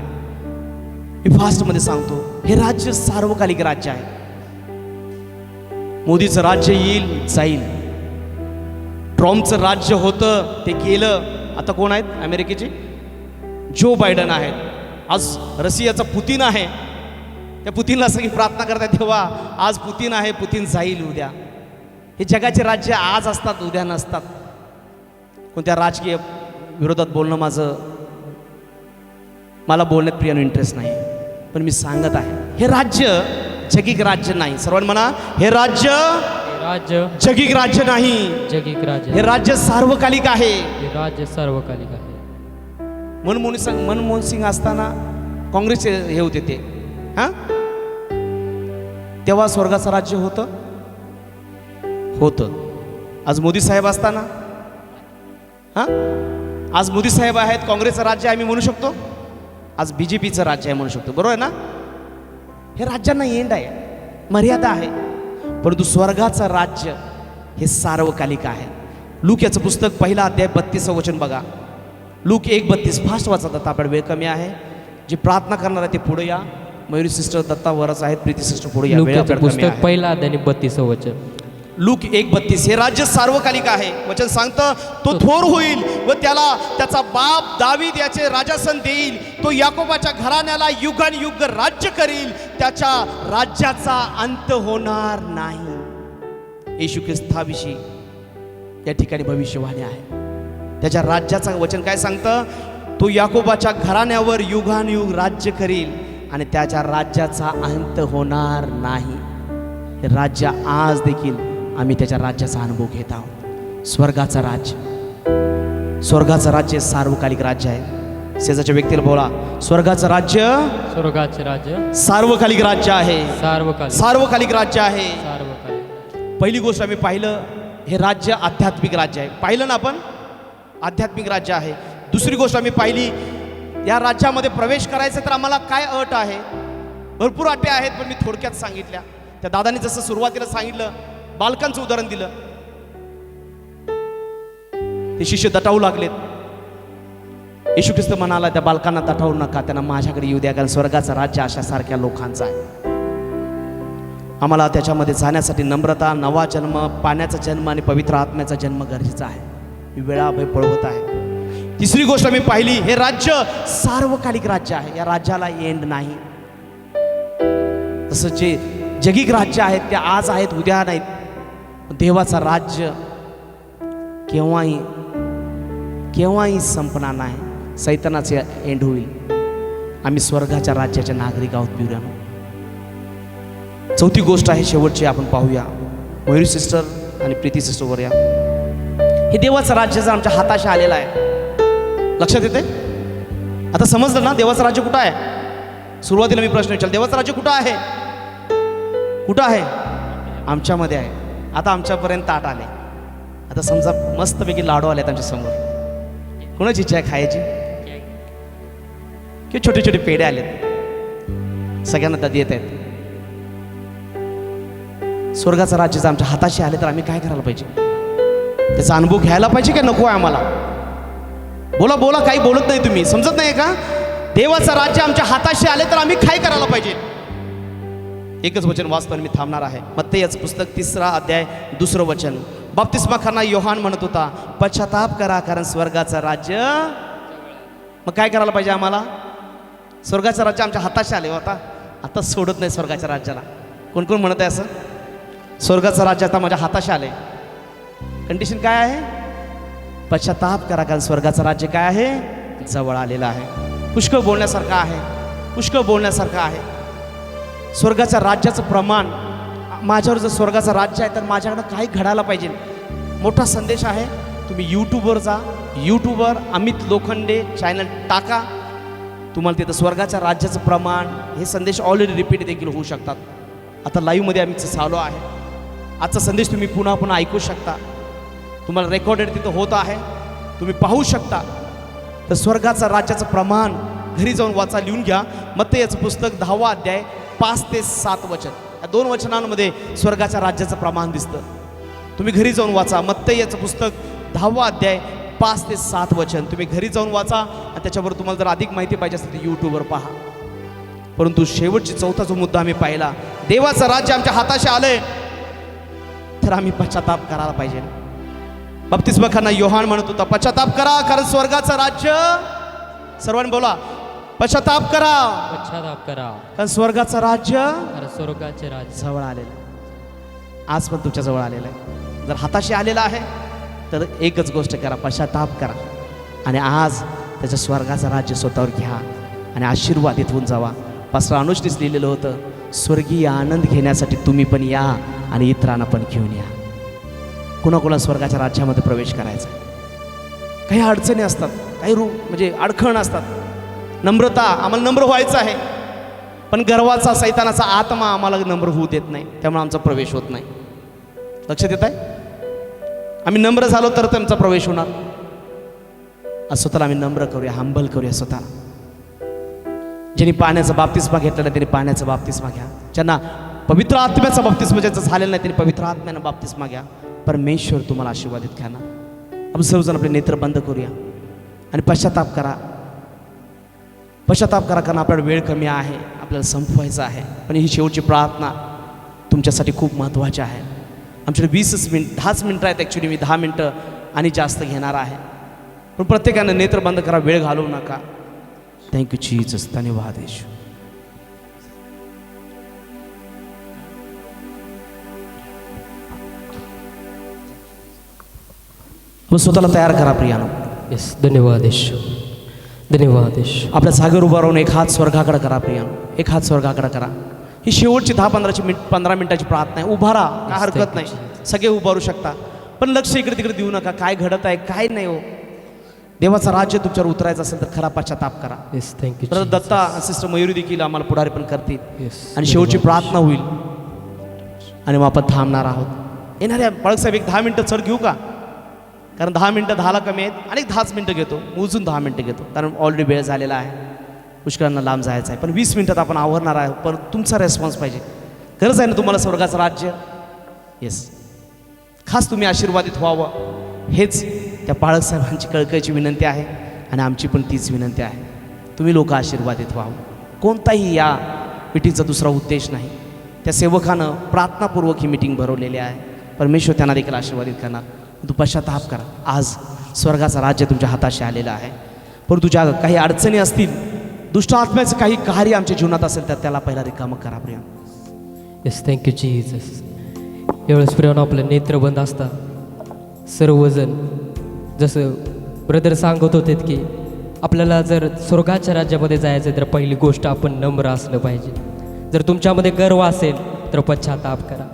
S1: मी फास्टमध्ये सांगतो, हे राज्य सार्वकालिक राज्य आहे. मोदीचं राज्य येईल जाईल, ट्रम्पचं राज्य होतं ते गेलं, आता कोण आहेत अमेरिकेचे, जो बायडन आहेत. आज रशियाचा पुतीन आहे, त्या पुतीनला सगळी प्रार्थना करतात, तेव्हा आज पुतीन आहे, पुतीन जाईल उद्या. हे जगाचे राज्य आज असतात, उद्या नसतात. कोणत्या राजकीय विरोधात बोलणं मला बोलण्यात प्रियानो इंटरेस्ट नाही, पण मी सांगत आहे, हे राज्य जगिक राज्य नाही. सर्वांना म्हणा, हे राज्य जगिक राज्य नाही,
S2: जगिक राज्य,
S1: हे राज्य सार्वकालिक आहे.
S2: हे राज्य सार्वकालिक आहे.
S1: मनमोहन सिंग असताना काँग्रेसचे हे होते ते, हां, तेव्हा स्वर्गाचं राज्य होतं. आज मोदी साहेब असताना, हां, आज मोदी साहेब आहेत, काँग्रेसचं राज्य आहे, मी म्हणू शकतो. आज BJPचं राज्य आहे म्हणू शकतो, बरोबर आहे ना. हे राज्यांना एंड आहे, मर्यादा आहे, परंतु स्वर्गाचं राज्य हे सार्वकालिक आहे. लूक याचं पुस्तक 1 अध्याय 32 वचन बघा. लूक 1:32 फास्ट वाचत आता, आपण वेळ कमी आहे. जे प्रार्थना करणार आहे ते पुढे या. मयुरी सिस्टर दत्ता वरच आहेत, प्रीती सिस्टर पुढे या.
S2: लूक याचं पुस्तक 1 अध्याय 32 वचन.
S1: लूक 1:32, हे राज्य सार्वकालिक आहे. वचन सांगतं, तो थोर होईल व त्याला त्याचा बाप दावीद याचे राजासन देईल. तो याकोबाच्या घराण्याला युगानुयुग राज्य करील, त्याच्या राज्याचा अंत होणार नाही. येशू ख्रिस्ताविषयी या ठिकाणी भविष्यवाणी आहे. त्याच्या राज्याचं वचन काय सांगतं, तो याकोबाच्या घराण्यावर युगानुयुग राज्य करील, आणि त्याच्या राज्याचा अंत होणार नाही. हे राज्य आज देखील आम्ही त्याच्या राज्याचा अनुभव घेत आहोत. स्वर्गाचं राज्य सार्वकालिक राज्य आहे. शेजारच्या व्यक्तीला बोला, स्वर्गाचं राज्य
S2: स्वर्गाचे राज्य
S1: सार्वकालिक राज्य आहे. सार्वकालिक राज्य आहे.
S2: सार्वकालिक.
S1: पहिली गोष्ट आम्ही पाहिलं, हे राज्य आध्यात्मिक राज्य आहे. पाहिलं ना आपण, आध्यात्मिक राज्य आहे. दुसरी गोष्ट आम्ही पाहिली, या राज्यामध्ये प्रवेश करायचं तर आम्हाला काय अट आहे. भरपूर अटी आहेत, पण मी थोडक्यात सांगितल्या. त्या दादांनी जसं सुरुवातीला सांगितलं, बालकांचं उदाहरण दिलं. ते शिष्य दटावू लागलेत. येशू ख्रिस्त म्हणाला, त्या बालकांना दटावू नका, त्यांना माझ्याकडे येऊ द्या, कारण स्वर्गाचं राज्य अशा सारख्या लोकांचं आहे. आम्हाला त्याच्यामध्ये जाण्यासाठी नम्रता, नवा जन्म, पाण्याचा जन्म आणि पवित्र आत्म्याचा जन्म गरजेचा आहे. वेळाभय पळवत आहे. तिसरी गोष्ट मी पाहिली, हे राज्य सार्वकालिक राज्य आहे. या राज्याला एंड नाही. तसं जे जगिक राज्य आहेत ते आज आहेत, उद्या नाहीत. देवाचा राज्य केव्हाही संपणार नाही. सैतानाचे एंड होईल. आम्ही स्वर्गाच्या राज्याचे नागरिक आहोत प्रियानो. चौथी गोष्ट आहे, शेवटची आपण पाहूया. मयुरी सिस्टर आणि प्रीती सिस्टरवर या. हे देवाचं राज्य जर आमच्या हाताशी आलेलं आहे, लक्षात येते. आता समजलं ना देवाचं राज्य कुठं आहे. सुरुवातीला मी प्रश्न विचारला, देवाचं राज्य कुठं आहे. कुठं आहे? आमच्यामध्ये आहे. आता आमच्यापर्यंत ताट आले. आता समजा मस्तपैकी लाडू आले आमच्या समोर. कोणाची इच्छा आहे खायची? किंवा छोटे छोटे पेढे आलेत, सगळ्यांना दादी येत आहेत. स्वर्गाचं राज्य जर आमच्या हाताशी आले तर आम्ही काय करायला पाहिजे? त्याचा अनुभव घ्यायला पाहिजे की नको आहे आम्हाला? बोला बोला, काही बोलत नाही तुम्ही, समजत नाही का? देवाचं राज्य आमच्या हाताशी आले तर आम्ही काय करायला पाहिजे? एकच वचन वाचतो आणि मी थांबणार आहे. मत्तेयाचं पुस्तक 3 अध्याय 2 वचन. बाप्तिस्मा खाना योहान म्हणत होता, पश्चाताप करा कारण स्वर्गाचं राज्य. मग काय करायला पाहिजे आम्हाला? स्वर्गाचं राज्य आमच्या हाताशी आले होता, आता सोडत नाही स्वर्गाच्या राज्याला. कोण कोण म्हणत आहे असं? स्वर्गाचं राज्य आता माझ्या हाताशी आले. कंडिशन काय आहे? पश्चाताप करा कारण स्वर्गाचं राज्य काय आहे? जवळ आलेलं आहे. पुष्कळ बोलण्यासारखं आहे, पुष्कळ बोलण्यासारखं आहे. स्वर्गाच्या राज्याचं प्रमाण, माझ्यावर जर स्वर्गाचं राज्य आहे तर माझ्याकडं काय घडायला पाहिजे? मोठा संदेश आहे. तुम्ही यूट्यूबवर जा, यूट्यूबवर अमित लोखंडे चॅनल टाका, तुम्हाला तिथं स्वर्गाच्या राज्याचं प्रमाण हे संदेश ऑलरेडी रिपीट देखील होऊ शकतात. आता लाईव्हमध्ये आम्ही चालू आहे. आजचा संदेश तुम्ही पुन्हा पुन्हा ऐकू शकता. तुम्हाला रेकॉर्डेड तिथं होत आहे, तुम्ही पाहू शकता. तर स्वर्गाचं राज्याचं प्रमाण घरी जाऊन वाचा, लिहून घ्या. मत्तेयाचं पुस्तक 10 अध्याय 5 ते 7 वचन. या 2 वचनांमध्ये स्वर्गाच्या राज्याचं प्रमाण दिसतं. तुम्ही घरी जाऊन वाचा. मत्तेयाचं पुस्तक 10 अध्याय 5 ते 7 वचन तुम्ही घरी जाऊन वाचा. आणि त्याच्यावर तुम्हाला जर अधिक माहिती पाहिजे असेल तर यूट्यूबवर पहा. परंतु शेवटची चौथा जो मुद्दा आम्ही पाहिला, देवाचं राज्य आमच्या हाताशी आलंय तर आम्ही पश्चाताप करायला पाहिजे. बाप्तिस्मा खाना योहान म्हणत होता, पश्चाताप करा कारण स्वर्गाचं राज्य. सर्वांनी बोला, पश्चाताप करा.
S2: पश्चाताप करा
S1: कारण स्वर्गाचं राज्य,
S2: स्वर्गाचे राज्य
S1: जवळ आलेलं आहे. आज पण तुमच्या जवळ आलेलं आहे. जर हाताशी आलेलं आहे तर एकच गोष्ट करा, पश्चाताप करा आणि आज त्याच्या स्वर्गाचं राज्य स्वतःवर घ्या आणि आशीर्वादित होऊन जावा. पास्टर अनुष्ठीच लिहिलेलं होतं, स्वर्गीय आनंद घेण्यासाठी तुम्ही पण या आणि इतरांना पण घेऊन या. कुणाकुणा स्वर्गाच्या राज्यामध्ये प्रवेश करायचा. काही अडचणी असतात, काही म्हणजे अडखण असतात. नम्रता, आम्हाला नम्र व्हायचं आहे, पण गर्वाचा सैतानाचा आत्मा आम्हाला नम्र होऊ देत नाही, त्यामुळे आमचा प्रवेश होत नाही. लक्षात येत आहे? आम्ही नम्र झालो तर त्यांचा प्रवेश होणार. आज स्वतःला आम्ही नम्र करूया, हंबल करूया स्वतःला. ज्यांनी पाण्याचा बाप्तिस्मा घेतलेला त्यांनी पाण्याचा बाप्तिस्मा घ्या. ज्यांना पवित्र आत्म्याचा बाप्तिस्मा ज्याचं झालेला नाही त्यांनी पवित्र आत्म्यानं बाप्तिस्मा घ्या. परमेश्वर तुम्हाला आशीर्वादित घ्या ना. आपण सर्वजण आपले नेत्र बंद करूया आणि पश्चाताप करा. पश्चाताप करा कारण आपल्याला वेळ कमी आहे, आपल्याला संपवायचं आहे. पण ही शेवटची प्रार्थना तुमच्यासाठी खूप महत्त्वाची आहे. आमच्याकडे 10 मिनिटं आहेत. ॲक्च्युली मी 10 मिनिटं आणि जास्त घेणार आहे, पण प्रत्येकानं नेत्र बंद करा, वेळ घालवू नका. थँक्यू जीसस, धन्यवाद येशू. मग स्वतःला तयार करा प्रियानो.
S2: येस, धन्यवाद येशू. धन्यवाद येशू.
S1: आपल्या जागेवर उभा राहून एक हात स्वर्गाकडे करा प्रियानो, एक हात स्वर्गाकडे करा. ही शेवटची 15 मिनिटाची प्रार्थना आहे. उभा राहा, काय हरकत नाही, सगळे उभारू शकता, पण लक्ष इकडे तिकडे देऊ नका. काय घडत आहे काय नाही हो. देवाचं राज्य तुमच्यावर उतरायचं असेल तर खरा पश्चाताप करा.
S2: Yes, thank you.
S1: तर दत्ता सिस्टर मयुरी देखील आम्हाला पुढारी पण करतील
S2: येस,
S1: आणि शेवटची प्रार्थना होईल आणि मग आपण थांबणार आहोत. येणाऱ्या बाळकसाहेब एक 10 मिनटं चढ घेऊ का? कारण 10 मिनटं 10ला कमी आहेत आणि 10 मिनटं घेतो, मोजून 10 मिनटं घेतो, कारण ऑलरेडी वेळ झालेला आहे, पुष्कळांना लांब जायचं आहे. पण 20 मिनटात आपण आवरणार आहे. पण तुमचा रेस्पॉन्स पाहिजे. गरज आहे ना तुम्हाला स्वर्गाचं राज्य? येस, खास तुम्ही आशीर्वादित व्हावं हेच त्या बाळकसाहेबांची कळकळीची विनंती आहे आणि आमची पण तीच विनंती आहे. तुम्ही लोक आशीर्वादित व्हावं. कोणताही या मिटिंगचा दुसरा उद्देश नाही. त्या सेवकानं प्रार्थनापूर्वक ही मिटिंग भरवलेली आहे. परमेश्वर त्यांना देखील आशीर्वादित करणार. तू पश्चाताप करा. आज स्वर्गाचं राज्य तुमच्या हाताशी आलेलं आहे. परंतु ज्या काही अडचणी असतील, दुष्ट आत्म्याचं काही कार्य आमच्या जीवनात असेल तर त्याला पहिला रिकामं करा प्रिया.
S2: Yes, thank you Jesus. एवढंच प्रियानं आपलं नेत्र बंद असतात सर्वजण, जसं ब्रदर सांगत होते की आपल्याला जर स्वर्गाच्या राज्यामध्ये जायचं तर पहिली गोष्ट आपण नम्र असलं पाहिजे. जर तुमच्यामध्ये गर्व असेल तर पश्चाताप करा.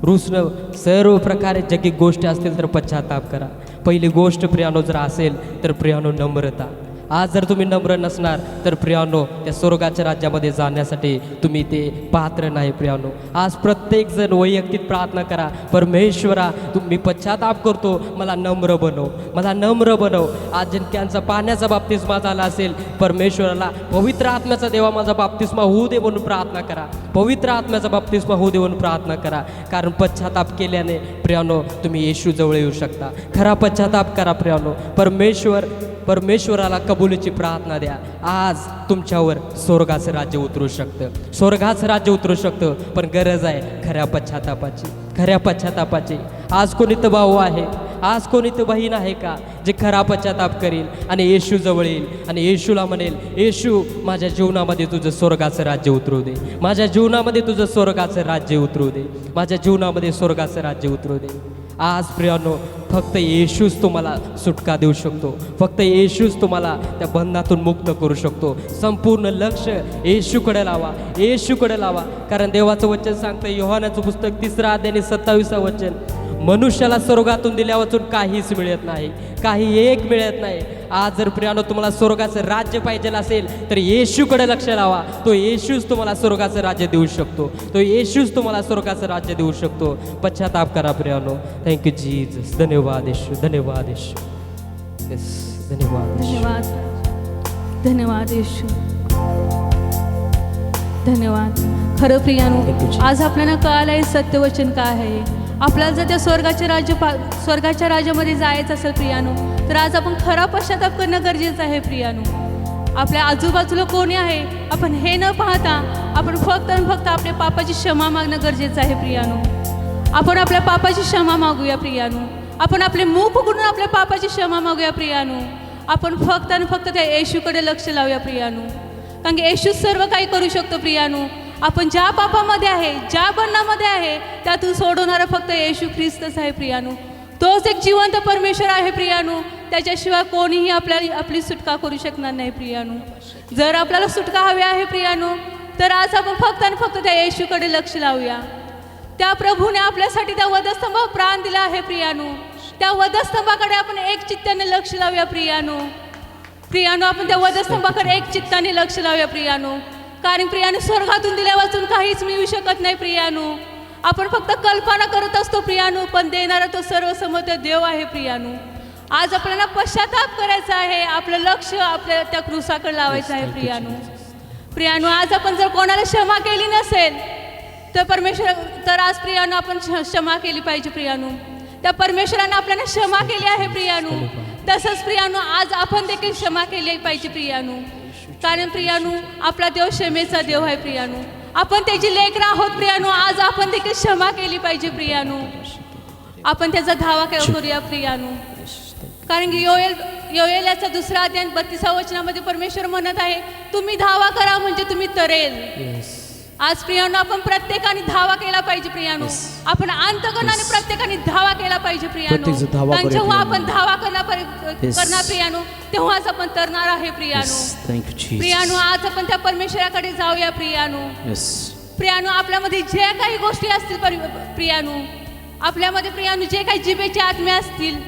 S2: रुसणं सर्व प्रकारे जगी गोष्टी असतील तर पश्चाताप करा. पहिली गोष्ट प्रियानो जर असेल तर प्रियानो नम्रता. आज जर तुम्ही नम्र नसणार तर प्रियानो त्या स्वर्गाच्या राज्यामध्ये जाण्यासाठी तुम्ही ते पात्र नाही प्रियानो. आज प्रत्येकजण वैयक्तिक प्रार्थना करा, परमेश्वरा तुम्ही पश्चाताप करतो, मला नम्र बनव, मला नम्र बनव. आज जिनक्यांचा पाण्याचा बाप्तिस्मा झाला असेल, परमेश्वराला पवित्र आत्म्याचा देवा माझा बाप्तिस्मा होऊ दे म्हणून प्रार्थना करा. पवित्र आत्म्याचा बाप्तिस्मा होऊ दे म्हणून प्रार्थना करा. कारण पश्चाताप केल्याने प्रियानो तुम्ही येशू जवळ येऊ शकता. खरा पश्चाताप करा प्रियानो. परमेश्वराला कबुलीची प्रार्थना द्या. आज तुमच्यावर स्वर्गाचं राज्य उतरू शकतं, स्वर्गाचं राज्य उतरू शकतं. पण गरज आहे खऱ्या पश्चातापाची, खऱ्या पश्चातापाची. आज कोणी तर भाऊ आहे, आज कोणी तर बहीण आहे का जे खरा पश्चाताप करील आणि येशू जवळ येईल आणि येशूला म्हणेल, येशू माझ्या जीवनामध्ये तुझं स्वर्गाचं राज्य उतरू दे, माझ्या जीवनामध्ये तुझं स्वर्गाचं राज्य उतरू दे, माझ्या जीवनामध्ये स्वर्गाचं राज्य उतरू दे. आज प्रियानो फक्त येशूच तुम्हाला सुटका देऊ शकतो. फक्त येशूच तुम्हाला त्या बंधनातून मुक्त करू शकतो. संपूर्ण लक्ष येशूकडे लावा, येशूकडे लावा. कारण देवाचं वचन सांगतं, योहानाचं पुस्तक 3 अध्याय 27 वचन, मनुष्याला स्वर्गातून दिल्या वाचून काहीच मिळत नाही, काही एक मिळत नाही. आज जर प्रियानो तुम्हाला स्वर्गाचं राज्य पाहिजे असेल तर येशूकडे लक्ष लावा. तो येशूच तुम्हाला स्वर्गाचं राज्य देऊ शकतो, तो येशूच तुम्हाला स्वर्गाचं राज्य देऊ शकतो. पश्चाताप करा प्रियानो. Thank you Jesus. धन्यवाद येशू, धन्यवाद येशू. येस, धन्यवाद,
S3: धन्यवाद, धन्यवाद येशू, धन्यवाद. खरं प्रियानो, आज आपल्याला कळालं आहे सत्यवचन काय आहे. आपल्याला जर त्या स्वर्गाच्या राज्यामध्ये जायचं असेल प्रियानो, तर आज आपण खरा पश्चाताप करणं गरजेचं आहे प्रियानो. आपल्या आजूबाजूला कोणी आहे आपण हे न पाहता आपण फक्त आणि फक्त आपल्या पापाची क्षमा मागणं गरजेचं आहे प्रियानो. आपण आपल्या पापाची क्षमा मागूया प्रियानो. आपण आपले मुख पकडून आपल्या पापाची क्षमा मागूया प्रियानो. आपण फक्त आणि फक्त त्या येशूकडे लक्ष लावूया प्रियानो. कारण की येशूच सर्व काही करू शकतो प्रियानो. आपण ज्या पापामध्ये आहे, ज्या बंधनामध्ये आहे, त्यातून सोडवणारा फक्त येशू ख्रिस्तच आहे प्रियानो. तोच एक जिवंत परमेश्वर आहे प्रियानो. त्याच्याशिवाय कोणीही आपली सुटका करू शकणार नाही प्रियानो. जर आपल्याला सुटका हवी आहे प्रियानो, तर आज आपण फक्त आणि फक्त त्या येशूकडे लक्ष लावूया. त्या प्रभूने आपल्यासाठी त्या वधस्तंभावर प्राण दिला आहे प्रियानो. त्या वधस्तंभाकडे आपण एक चित्ताने लक्ष लावूया प्रियानो. प्रियानो, आपण त्या वधस्तंभाकडे एक चित्ताने लक्ष लावूया प्रियानो. कारण प्रियानो, स्वर्गातून दिल्या वाचून काहीच मिळू शकत नाही प्रियानो. आपण फक्त कल्पना करत असतो प्रियानो, पण देणारा तो सर्वसमर्थ देव आहे प्रियानो. आज आपल्याला पश्चाताप करायचा आहे. आपलं लक्ष आपल्या त्या क्रूसाकडे लावायचं आहे प्रियानो. आज आपण जर कोणाला क्षमा केली नसेल तर आज प्रियानो आपण क्षमा केली पाहिजे प्रियानो. त्या परमेश्वराने आपल्याला क्षमा केली आहे प्रियानो. तसंच प्रियानो, आज आपण देखील क्षमा केली पाहिजे प्रियानो. कारण प्रियानो, आपला देव क्षमेचा देव आहे प्रियानो. आपण त्याची लेकरं आहोत प्रियानो. आज आपण देखील क्षमा केली पाहिजे प्रियानो. आपण त्याचा धावा करूया प्रियानो. कारण की योएल याचा 2 अध्याय 32 वचनामध्ये परमेश्वर म्हणत आहे, तुम्ही धावा करा म्हणजे तुम्ही तरेल. आज प्रियानो आपण प्रत्येकाने धावा केला पाहिजे प्रियानो.
S1: Yes.
S3: आपण अंतकरणाने प्रत्येकाने धावा केला पाहिजे प्रियानो.
S1: प्रत्येकजण धावा
S3: कारण
S1: करूया
S3: जेव्हा
S1: प्रियानो.
S3: आपण धावा
S1: Yes.
S3: करणार प्रियानो तेव्हाच आपण तरणार आहे प्रियानो.
S1: Thank you Jesus.
S3: प्रियानो आज आपण त्या परमेश्वराकडे जाऊया प्रियानो.
S1: येस
S3: प्रियानो आपल्यामध्ये जे काही गोष्टी असतील प्रियानो, आपल्यामध्ये प्रियानो जे काही जिभेचे आत्मे असतील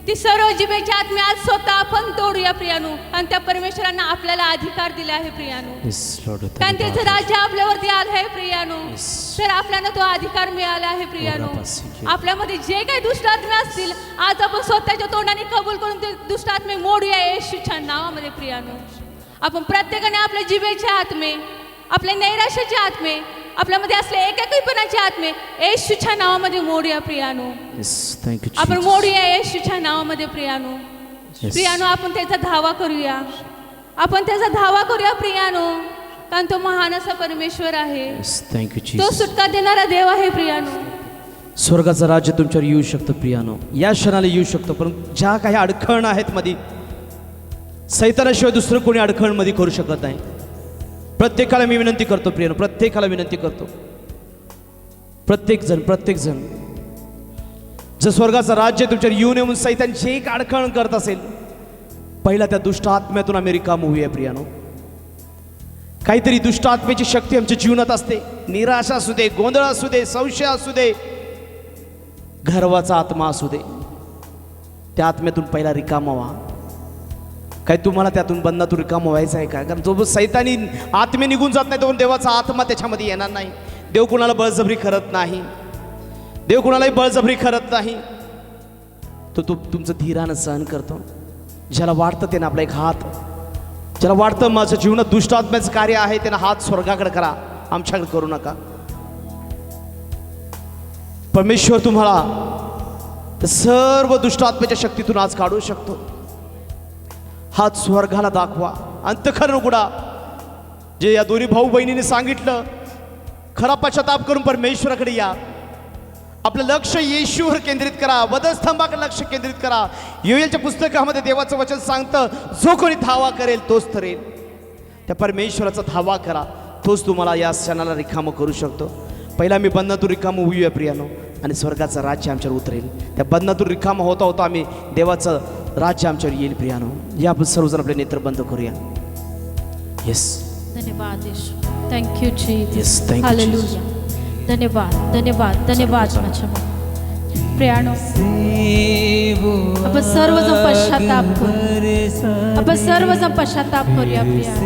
S3: ती सर्व जिभेचे आत्मे आज स्वतः आपण तोडूया प्रियानो. आणि त्या परमेश्वरांना आपल्याला अधिकार दिला आहे प्रियानो.
S1: येस लॉर्ड
S3: कारण त्याचं राज्य आपल्यावरती आलं आहे प्रियानो.
S1: Yes.
S3: तर आपल्याला तो अधिकार मिळाला आहे प्रियानो.
S1: Yes.
S3: आपल्यामध्ये जे काही दुष्ट आत्मे असतील आज आपण स्वतःच्या तोंडाने कबूल करून ते दुष्ट आत्मे मोडूया येशूच्या नावामध्ये प्रियानो. आपण प्रत्येकाने आपल्या जिभेचे आत्मे, आपल्या नैराश्याचे आत्मे, आपल्यामध्ये असले एकाकीपणाचे आत्मे येशूच्या नावामध्ये मोडूया प्रियानो.
S1: येस थँक्यू
S3: आपण मोडूया येशूच्या नावामध्ये प्रियानो.
S1: Yes.
S3: प्रियानो आपण त्याचा धावा करूया. आपण त्याचा धावा करूया प्रियानो. कारण तो महान असा परमेश्वर आहे.
S1: येस थँक्यू
S3: तो
S1: जीसस.
S3: सुटका देणारा देव आहे प्रियानो.
S1: स्वर्गाचं राज्य तुमच्यावर येऊ शकतं प्रियानो, या क्षणाला येऊ शकतं. पण ज्या काही अडखण आहेत मध्ये, सैतानाशिवाय दुसरं कोणी अडखण मध्ये करू शकत नाही. प्रत्येकाला मी विनंती करतो प्रियानो, प्रत्येकाला विनंती करतो, प्रत्येक जण जर स्वर्गाचं राज्य तुमच्यावर येऊन येऊन सैतान जे एक अडखण करत असेल, पहिला त्या दुष्ट आत्म्यातून आम्ही रिकाम होऊया प्रियानो. काहीतरी दुष्ट आत्म्याची शक्ती आमच्या जीवनात असते. निराशा असू दे, गोंधळ असू दे, संशय असू दे, गर्वाचा आत्मा असू दे, त्या आत्म्यातून पहिला रिकामा व्हा. काय तुम्हाला त्यातून बंधनातून रिकामा व्हायचं आहे का? कारण जो सैतानी आत्मे निघून जात नाही तोपर्यंत देवाचा आत्मा त्याच्यामध्ये येणार नाही. देव कुणाला बळजबरी करत नाही, देव कुणालाही बळजबरी करत नाही. तो तुमचं धीरानं सहन करतो. ज्याला वाटतं त्यानं आपला एक हात, ज्याला वाटतं माझ्या जीवनात दुष्ट आत्म्याचं कार्य आहे, त्यानं हात स्वर्गाकडे करा, आमच्याकडे करू नका. परमेश्वर तुम्हाला त्या सर्व दुष्ट आत्म्याच्या शक्तीतून आज काढू शकतो. हात स्वर्गाला दाखवा, अंतःकरण उघडा. जे या दोन्ही भाऊ बहिणीने सांगितलं, खरा पश्चाताप करून परमेश्वराकडे या. आपलं लक्ष येशूवर केंद्रित करा, वधस्तंभाकडे लक्ष केंद्रित करा. योएलच्या पुस्तकामध्ये देवाचं वचन सांगतं, जो कोणी धावा करेल तोच ठरेल. त्या परमेश्वराचा धावा करा, तोच तुम्हाला या क्षणाला रिकामं करू शकतो. पहिला मी बंधनातून रिकामं होऊया प्रियानो, आणि स्वर्गाचं राज्य आमच्यावर उतरेल. त्या बंधनातून रिकामं होता होता आम्ही देवाचं राज्य आमच्यावर येईल प्रियानो. या आपण सर्वजण आपले नेत्र बंद करूया. येस
S4: धन्यवाद Yeshu. Thank you Jesus.
S1: Yes thank you.
S4: Hallelujah. धन्यवाद धन्यवाद धन्यवाद माझ्या प्रियानो. आपण सर्वजण पश्चाताप करू. आपण सर्वजण पश्चाताप करूया प्रियानो.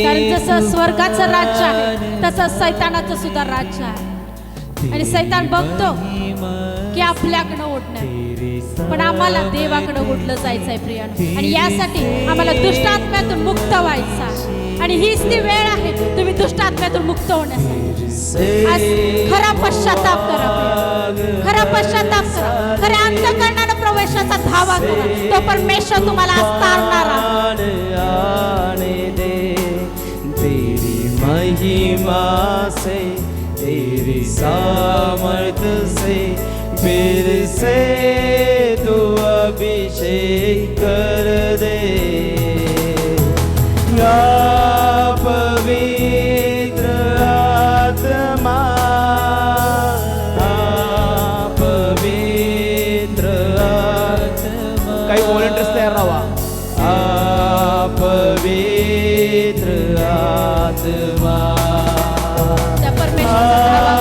S4: कारण जसं स्वर्गाचं राज्य आहे तसं सैतानाचं सुद्धा राज्य आहे. आणि सैतान बघतो की आपल्याकडं ओढणं, पण आम्हाला देवाकडं ओढलं जायचं आहे प्रियानो. आणि यासाठी आम्हाला दुष्टात्म्यातून मुक्त व्हायचं आहे. आणि हीच ती वेळ आहे तुम्ही दुष्टात्म्यातून मुक्त होण्यासाठी. आज खरा पश्चाताप करा प्रियानो. खरा पश्चाताप करा. खऱ्या अंतःकरणानं प्रवेशाचा धावा करा. तो परमेश्वर तुम्हाला आज तारणार आहे.
S5: तेरी महिमा से, तेरी सामर्थ्य से फिर से तू अभिषेक कर दे. पवित्र आत्मा, पवित्र आत्मा,
S1: काही व्हॉलंटियर्स तयार राहा.
S5: पवित्र आत्मा,
S3: त्या परमेश्वराचा धावा करा.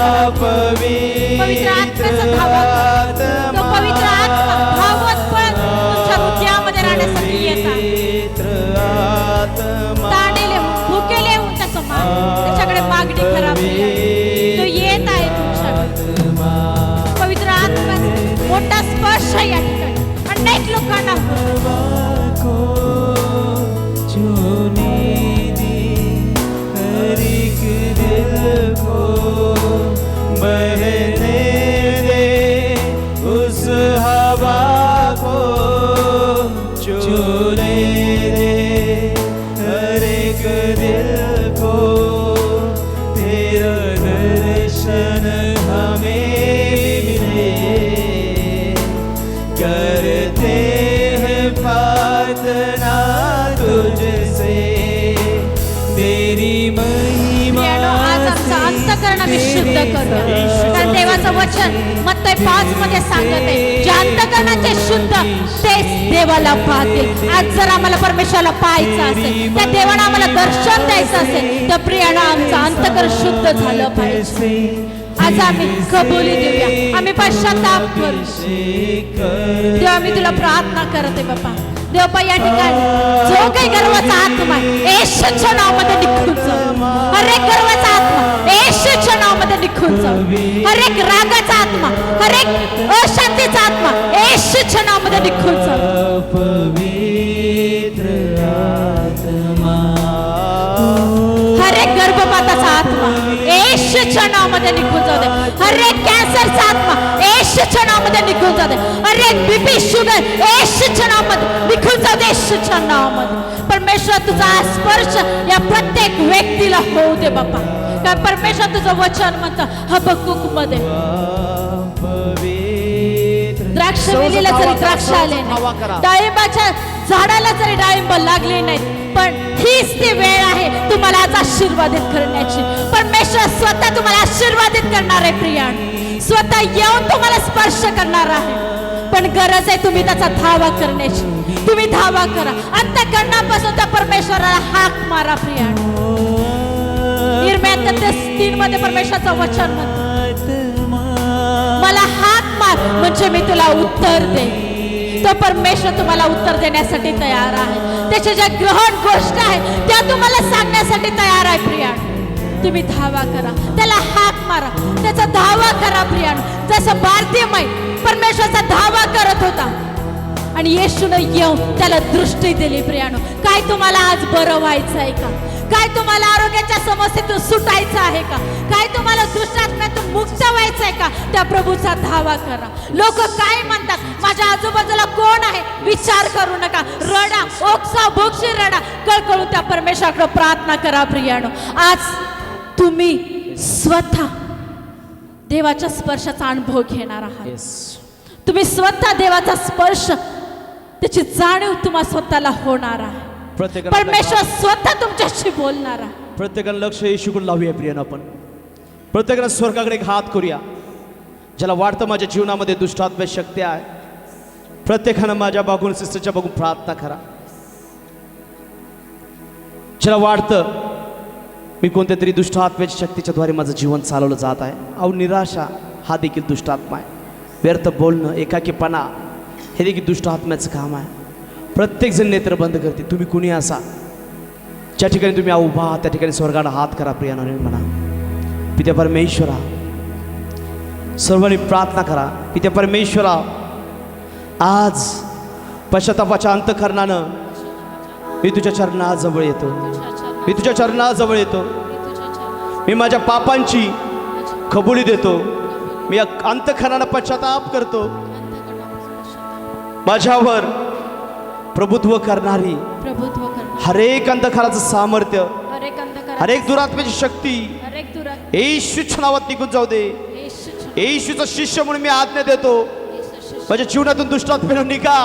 S3: पवित्र आत्म्याचा धावा करा. तो पवित्र आत्मा धावत पण तुमच्या हृदयामध्ये राहण्यासाठी येत आहे. ताणलेले भुकेले होऊन त्याचं त्याच्याकडे मागणी करा प्रियानो. तो येत आहे तुमच्याकडे. पवित्र आत्म्याचा मोठा स्पर्श या ठिकाणी अनेक लोकांना
S5: बहने दे उस हवा को, चूने दे हर एक दिल को. तेरा दर्शन हमें मिले, करते हैं प्रार्थना तुझसे. तेरी महिमा
S3: प्रियानो, आज आमचा
S4: आम्ही शुद्ध करू कारण देवाचं वचन मत्तई 5 मध्ये सांगत आहे जे अंतकरणाचे शुद्ध तेच देवाला पाहतील. आज जर आम्हाला परमेश्वराला पाहायचं असेल त्या देवाला आम्हाला दर्शन द्यायचं असेल तर प्रियानं आमचं अंतकरण शुद्ध झालं पाहिजे. आज आम्ही कबुली देऊया आम्ही पश्चाताप करू देवा आम्ही तुला प्रार्थना करते बाप्पा देवपा या ठिकाणी जो काही गर्वाचा आत्मा आहे येशूच्या नावामध्ये निघून जाऊ. हर एक गर्वाचा आत्मा येशूच्या नावामध्ये निघून जाऊ. हर एक रागाचा आत्मा हर एक अशांतीचा आत्मा येशूच्या नावामध्ये निघून जाऊ.
S5: पवित्र आत्मा
S4: हर एक गर्भपाताचा आत्मा येशूच्या नावामध्ये निघून जाऊ दे. हर एक कॅन्सरचा आत्मा येशूच्या नावामध्ये निघून जाऊ दे. हर एक बीपी शुगर येशूच्या नावामध्ये निघून जाऊ दे. येशूच्या नावामध्ये परमेश्वर तुझा स्पर्श या प्रत्येक व्यक्तीला होऊ दे बाप्पा. कारण परमेश्वर तुझं वचन म्हणतं हबक्कुक मध्ये द्राक्ष वेलीला जरी द्राक्ष आले नाही डाळिंबाच्या झाडाला जरी डाळिंब लागले नाही पण हीच ती वेळ आहे तुम्हाला आज आशीर्वादित करण्याची. परमेश्वर स्वतः तुम्हाला आशीर्वादित करणार आहे प्रियाण स्वतः येऊन तुम्हाला स्पर्श करणार आहे. पण गरज आहे तुम्ही त्याचा धावा करण्याची. तुम्ही धावा करा अंतःकरणापासून त्या परमेश्वराला हाक मारा प्रियाण. इर्म्या 3 मध्ये परमेश्वराचं वचन म्हणतं मला हाक मार म्हणजे मी तुला उत्तर दे. तो परमेश्वर तुम्हाला उत्तर देण्यासाठी तयार आहे. त्याच्या ज्या ग्रहण गोष्ट आहे त्या तुम्हाला सांगण्यासाठी तयार आहे प्रियाण. तुम्ही धावा करा त्याला हाक मारा त्याचा धावा करा प्रियाण. जसं बारतिमै परमेश्वराचा धावा करत होता आणि येशूनं येऊन त्याला दृष्टी दिली प्रियानो. काय तुम्हाला आज बरं व्हायचं आहे का? काय तुम्हाला आरोग्याच्या समस्येतून सुटायचं आहे का? काय तुम्हाला दुष्टात्म्यातून मुक्त व्हायचं आहे का? त्या प्रभूचा धावा करा. लोक काय म्हणतात माझ्या आजूबाजूला कोण आहे विचार करू नका. रडा ओक्सा भोगशी रडा कळकळून त्या परमेश्वराकडे प्रार्थना करा प्रियानो. आज तुम्ही स्वतः देवाच्या स्पर्शाचा अनुभव घेणार आहात. तुम्ही स्वतः देवाचा स्पर्श त्याची जाणीव तुम्हाला स्वतःला होणार आहे. परमेश्वर स्वतः तुमच्याशी बोलणार आहे.
S1: प्रत्येकानं लक्ष येशूकडे लावूया प्रियानं. आपण प्रत्येकानं स्वर्गाकडे एक हात करूया. ज्याला वाटतं माझ्या जीवनामध्ये दुष्टात्म्य शक्ती आहे प्रत्येकानं माझ्या बघून सिस्टरच्या बघून प्रार्थना करा. ज्याला वाटतं मी कोणत्या तरी दुष्टात्म्याच्या शक्तीच्या द्वारे माझं जीवन चालवलं जात आहे. अहो निराशा हा देखील दुष्टात्मा आहे. व्यर्थ बोलणं एकाकीपणा हे देखील दुष्टात्म्याचं काम आहे. प्रत्येकजण नेत्र बंद करते. तुम्ही कुणी असा ज्या ठिकाणी तुम्ही उभा आहात त्या ठिकाणी स्वर्गाला हात करा प्रियानो. म्हणा पित्या परमेश्वरा सर्वांनी प्रार्थना करा. पित्या परमेश्वरा आज पश्चातापाच्या अंतःकरणानं मी तुझ्या चरणाजवळ येतो. मी तुझ्या चरणाजवळ येतो. मी माझ्या पापांची कबुली देतो. मी अंतःकरणानं पश्चाताप करतो. माझ्यावर प्रभुत्व करणारी
S4: प्रभुत्व करणार
S1: हरेक अंधकाराचं सामर्थ्य
S4: हर एक अंधकार
S1: हरेक दुरात्म्याची शक्ती
S4: हर एक दुरात
S1: येशूच्या नावात निघून जाऊ दे.
S4: येशूच्या
S1: येशूचा शिष्य म्हणून मी आज्ञा देतो. माझ्या जीवनातून दुष्टात्म्याला निघा.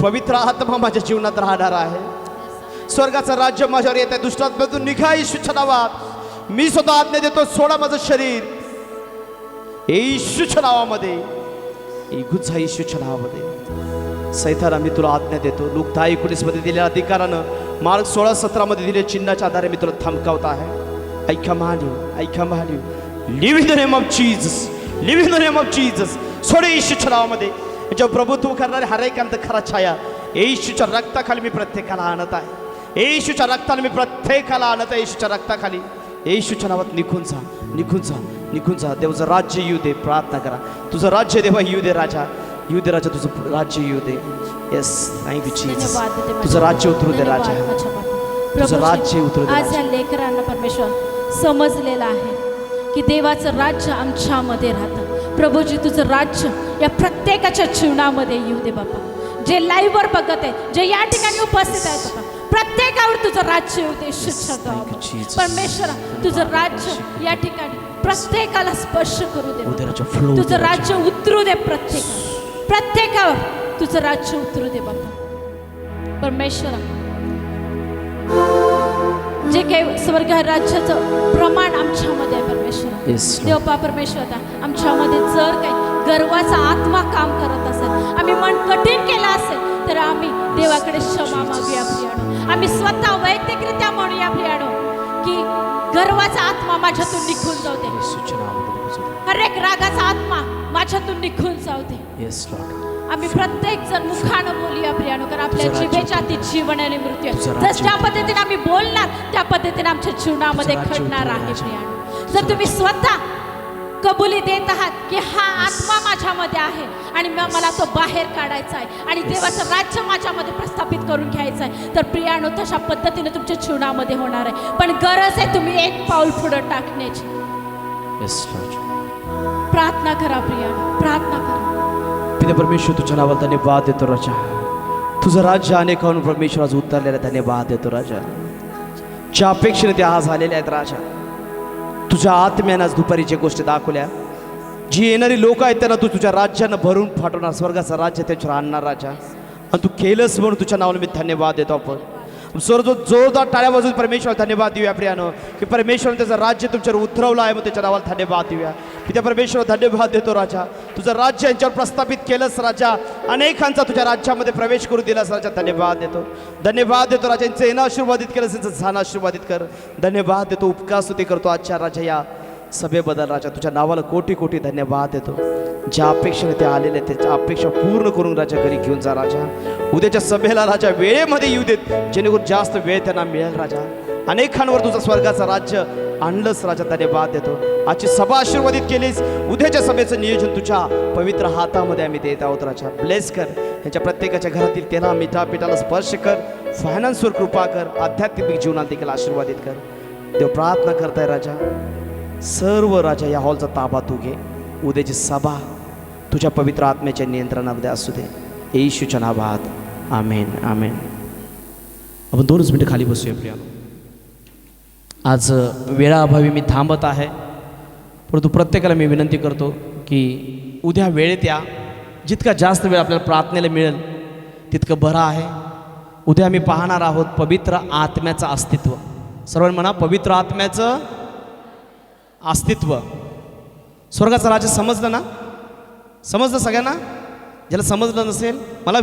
S1: पवित्र आत्मा माझ्या जीवनात राहणार आहे. स्वर्गाचं राज्य माझ्यावर येत आहे. दुष्टात्म्यातून निघा येशूच्या नावात. मी स्वतः आज्ञा देतो. सोडा माझं शरीर येशूच्या नावामध्ये. निघून जा येशूच्या नावामध्ये. सैताना मी तुला आज्ञा देतो. लूक 10:19 मध्ये दिलेल्या अधिकारानं मार्ग 16:17 मध्ये दिलेल्या चिन्हाच्या आधारे मी तुला थांबवत आहे. I command you, I command you, live in the name of Jesus, live in the name of Jesus. सोडे येशूच्या नावामध्ये. याच्या प्रभुत्व करणारे हर एक अंधकारा छाया येशूच्या रक्ताखाली मी प्रत्येकाला आणत आहे. येशूच्या रक्ताने मी प्रत्येकाला आणत आहे. येशूच्या रक्ताखाली येशूच्या नावात निघून जा, निघून जा, निघून जा. देवाचं राज्य येऊ दे. प्रार्थना करा. तुझं राज्य देवा येऊ दे राजा. येऊ दे राजा. तुझं राज्य येऊ दे. Yes thank you Jesus. तुझं राज्य उतरू दे राजा. तुझं राज्य उतरू दे.
S4: आज या लेकरांना परमेश्वर समजलेलं आहे की देवाचं राज्य आमच्यामध्ये राहतं. प्रभूजी तुझं राज्य या प्रत्येकाच्या जीवनामध्ये येऊ दे बाबा. जे लाईव्हवर बघत आहे जे या ठिकाणी उपस्थित आहेत बाबा प्रत्येकावर तुझं राज्य येऊ दे. परमेश्वरा तुझं राज्य या ठिकाणी प्रत्येकाला स्पर्श करू दे. तुझं राज्य उतरू दे. प्रत्येकावर तुझं राज्य उतरू दे बाबा. परमेश्वरा जे काही स्वर्ग राज्याचं प्रमाण आमच्यामध्ये आहे परमेश्वर.
S1: Yes, Lord.
S4: देवपा परमेश्वर आमच्यामध्ये जर काही गर्वाचा आत्मा काम करत असेल, आम्ही मन कठीण केलं असेल, तर आम्ही देवाकडे क्षमा मागूया प्रियानो. आम्ही स्वतः वैयक्तिकरित्या म्हणूया प्रियानो की गर्वाचा आत्मा माझ्यातून निघून जाऊ दे.
S1: येशूच्या नावामध्ये बुजवतो.
S4: हर एक रागाचा आत्मा माझ्यातून निघून जाऊ दे.
S1: Yes, Lord.
S4: आम्ही प्रत्येक जण मुखानं बोलूया प्रियानो, कारण आपल्या
S1: तुझं राज्य-
S4: जिभेच्या ती जीवन आणि मृत्यू आहे.
S1: तुझं
S4: जर
S1: राज्य-
S4: ज्या पद्धतीने आम्ही बोलणार त्या पद्धतीने आमच्या जीवनामध्ये
S1: तुझं राज्य
S4: घडणार
S1: उतरव
S4: आहे
S1: राजा.
S4: प्रियानो. जर तुम्ही स्वतः कबुली देत आहात की हा आत्मा माझ्यामध्ये आहे आणि मला तो बाहेर काढायचा आहे आणि देवाचं राज्य माझ्यामध्ये प्रस्थापित करून घ्यायचं आहे, तर प्रियानो तशा पद्धतीने तुमच्या जीवनामध्ये होणार आहे. पण गरज आहे तुम्ही एक पाऊल पुढे टाकण्याची.
S1: Yes, Lord.
S4: प्रार्थना करा प्रियानो, प्रार्थना करा.
S1: पिता परमेश्वर तुझ्या नावाला धन्यवाद देतो राजा. तुझं राज्य अनेकांवर परमेश्वर आज उतरलेलं आहे. धन्यवाद देतो राजा. ज्या अपेक्षेने ते आज आलेले आहेत राजा, तुझ्या आत्म्यानं आज दुपारी जे गोष्टी दाखवल्या, जी येणारी लोक आहेत त्यांना तू तुझ्या राज्यानं भरून फाटवणार, स्वर्गाचं राज्य त्याच्यावर आणणार राजा. आणि तू केलंस म्हणून तुझ्या नावाला मी धन्यवाद देतो. आपण सर्व जोरदार टाळ्या वाजवून परमेश्वर धन्यवाद देऊया प्रियानो की परमेश्वर त्याचं राज्य तुमच्यावर उतरवलं आहे, मग त्याच्या नावाला धन्यवाद देऊया. पित्या परमेश्वर धन्यवाद देतो राजा. तुझं राज्य यांच्यावर प्रस्थापित केलंस राजा, अनेकांचा तुझ्या राज्यामध्ये प्रवेश करू दिलास राजा. धन्यवाद देतो, धन्यवाद देतो राजा. यांचं येणं आशीर्वादित केलं, त्यांचं जाणं आशीर्वादित कर. धन्यवाद देतो, उपकार स्तुती करतो आजच्या राजा या सभेबद्दल राजा. तुझ्या नावाला कोटी कोटी धन्यवाद देतो. ज्या अपेक्षेने ते आलेले त्याच्या अपेक्षा पूर्ण करून राजा घरी घेऊन जा राजा. उद्याच्या सभेला राजा वेळेमध्ये येऊ देत, जेणेकरून जास्त वेळ त्यांना मिळेल राजा. अनेकांवर तुझं स्वर्गाचं राज्य आणलंच राजा. धन्यवाद देतो. आजची सभा आशीर्वादित केलीस. उद्याच्या सभेचं नियोजन तुझ्या पवित्र हातामध्ये आम्ही देत आहोत राजा. ब्लेस कर यांच्या प्रत्येकाच्या घरातील तेला मिठा पिठाला स्पर्श कर. फायनान्सवर कृपा कर. आध्यात्मिक जीवनात देखील आशीर्वादित कर. देव प्रार्थना करताय राजा. सर्व राजा या हॉलचा ताबा तू घे. उद्याची सभा तुझ्या पवित्र आत्म्याच्या नियंत्रणामध्ये असू दे. येशूच्या नावात आमेन, आमेन. आपण 2 मिनिटं खाली बसूया प्रियानो. आज वेळाअभावी मी थांबत आहे, परंतु प्रत्येकाला मी विनंती करतो की उद्या वेळेत या. जितका जास्त वेळ आपल्याला प्रार्थनेला मिळेल तितकं बरं आहे. उद्या आम्ही पाहणार आहोत पवित्र आत्म्याचं अस्तित्व. सर्वांनी म्हणा, पवित्र आत्म्याचं अस्तित्व. स्वर्गाचं राज्य समजलं ना? समजलं सगळ्यांना? ज्याला समजलं नसेल मला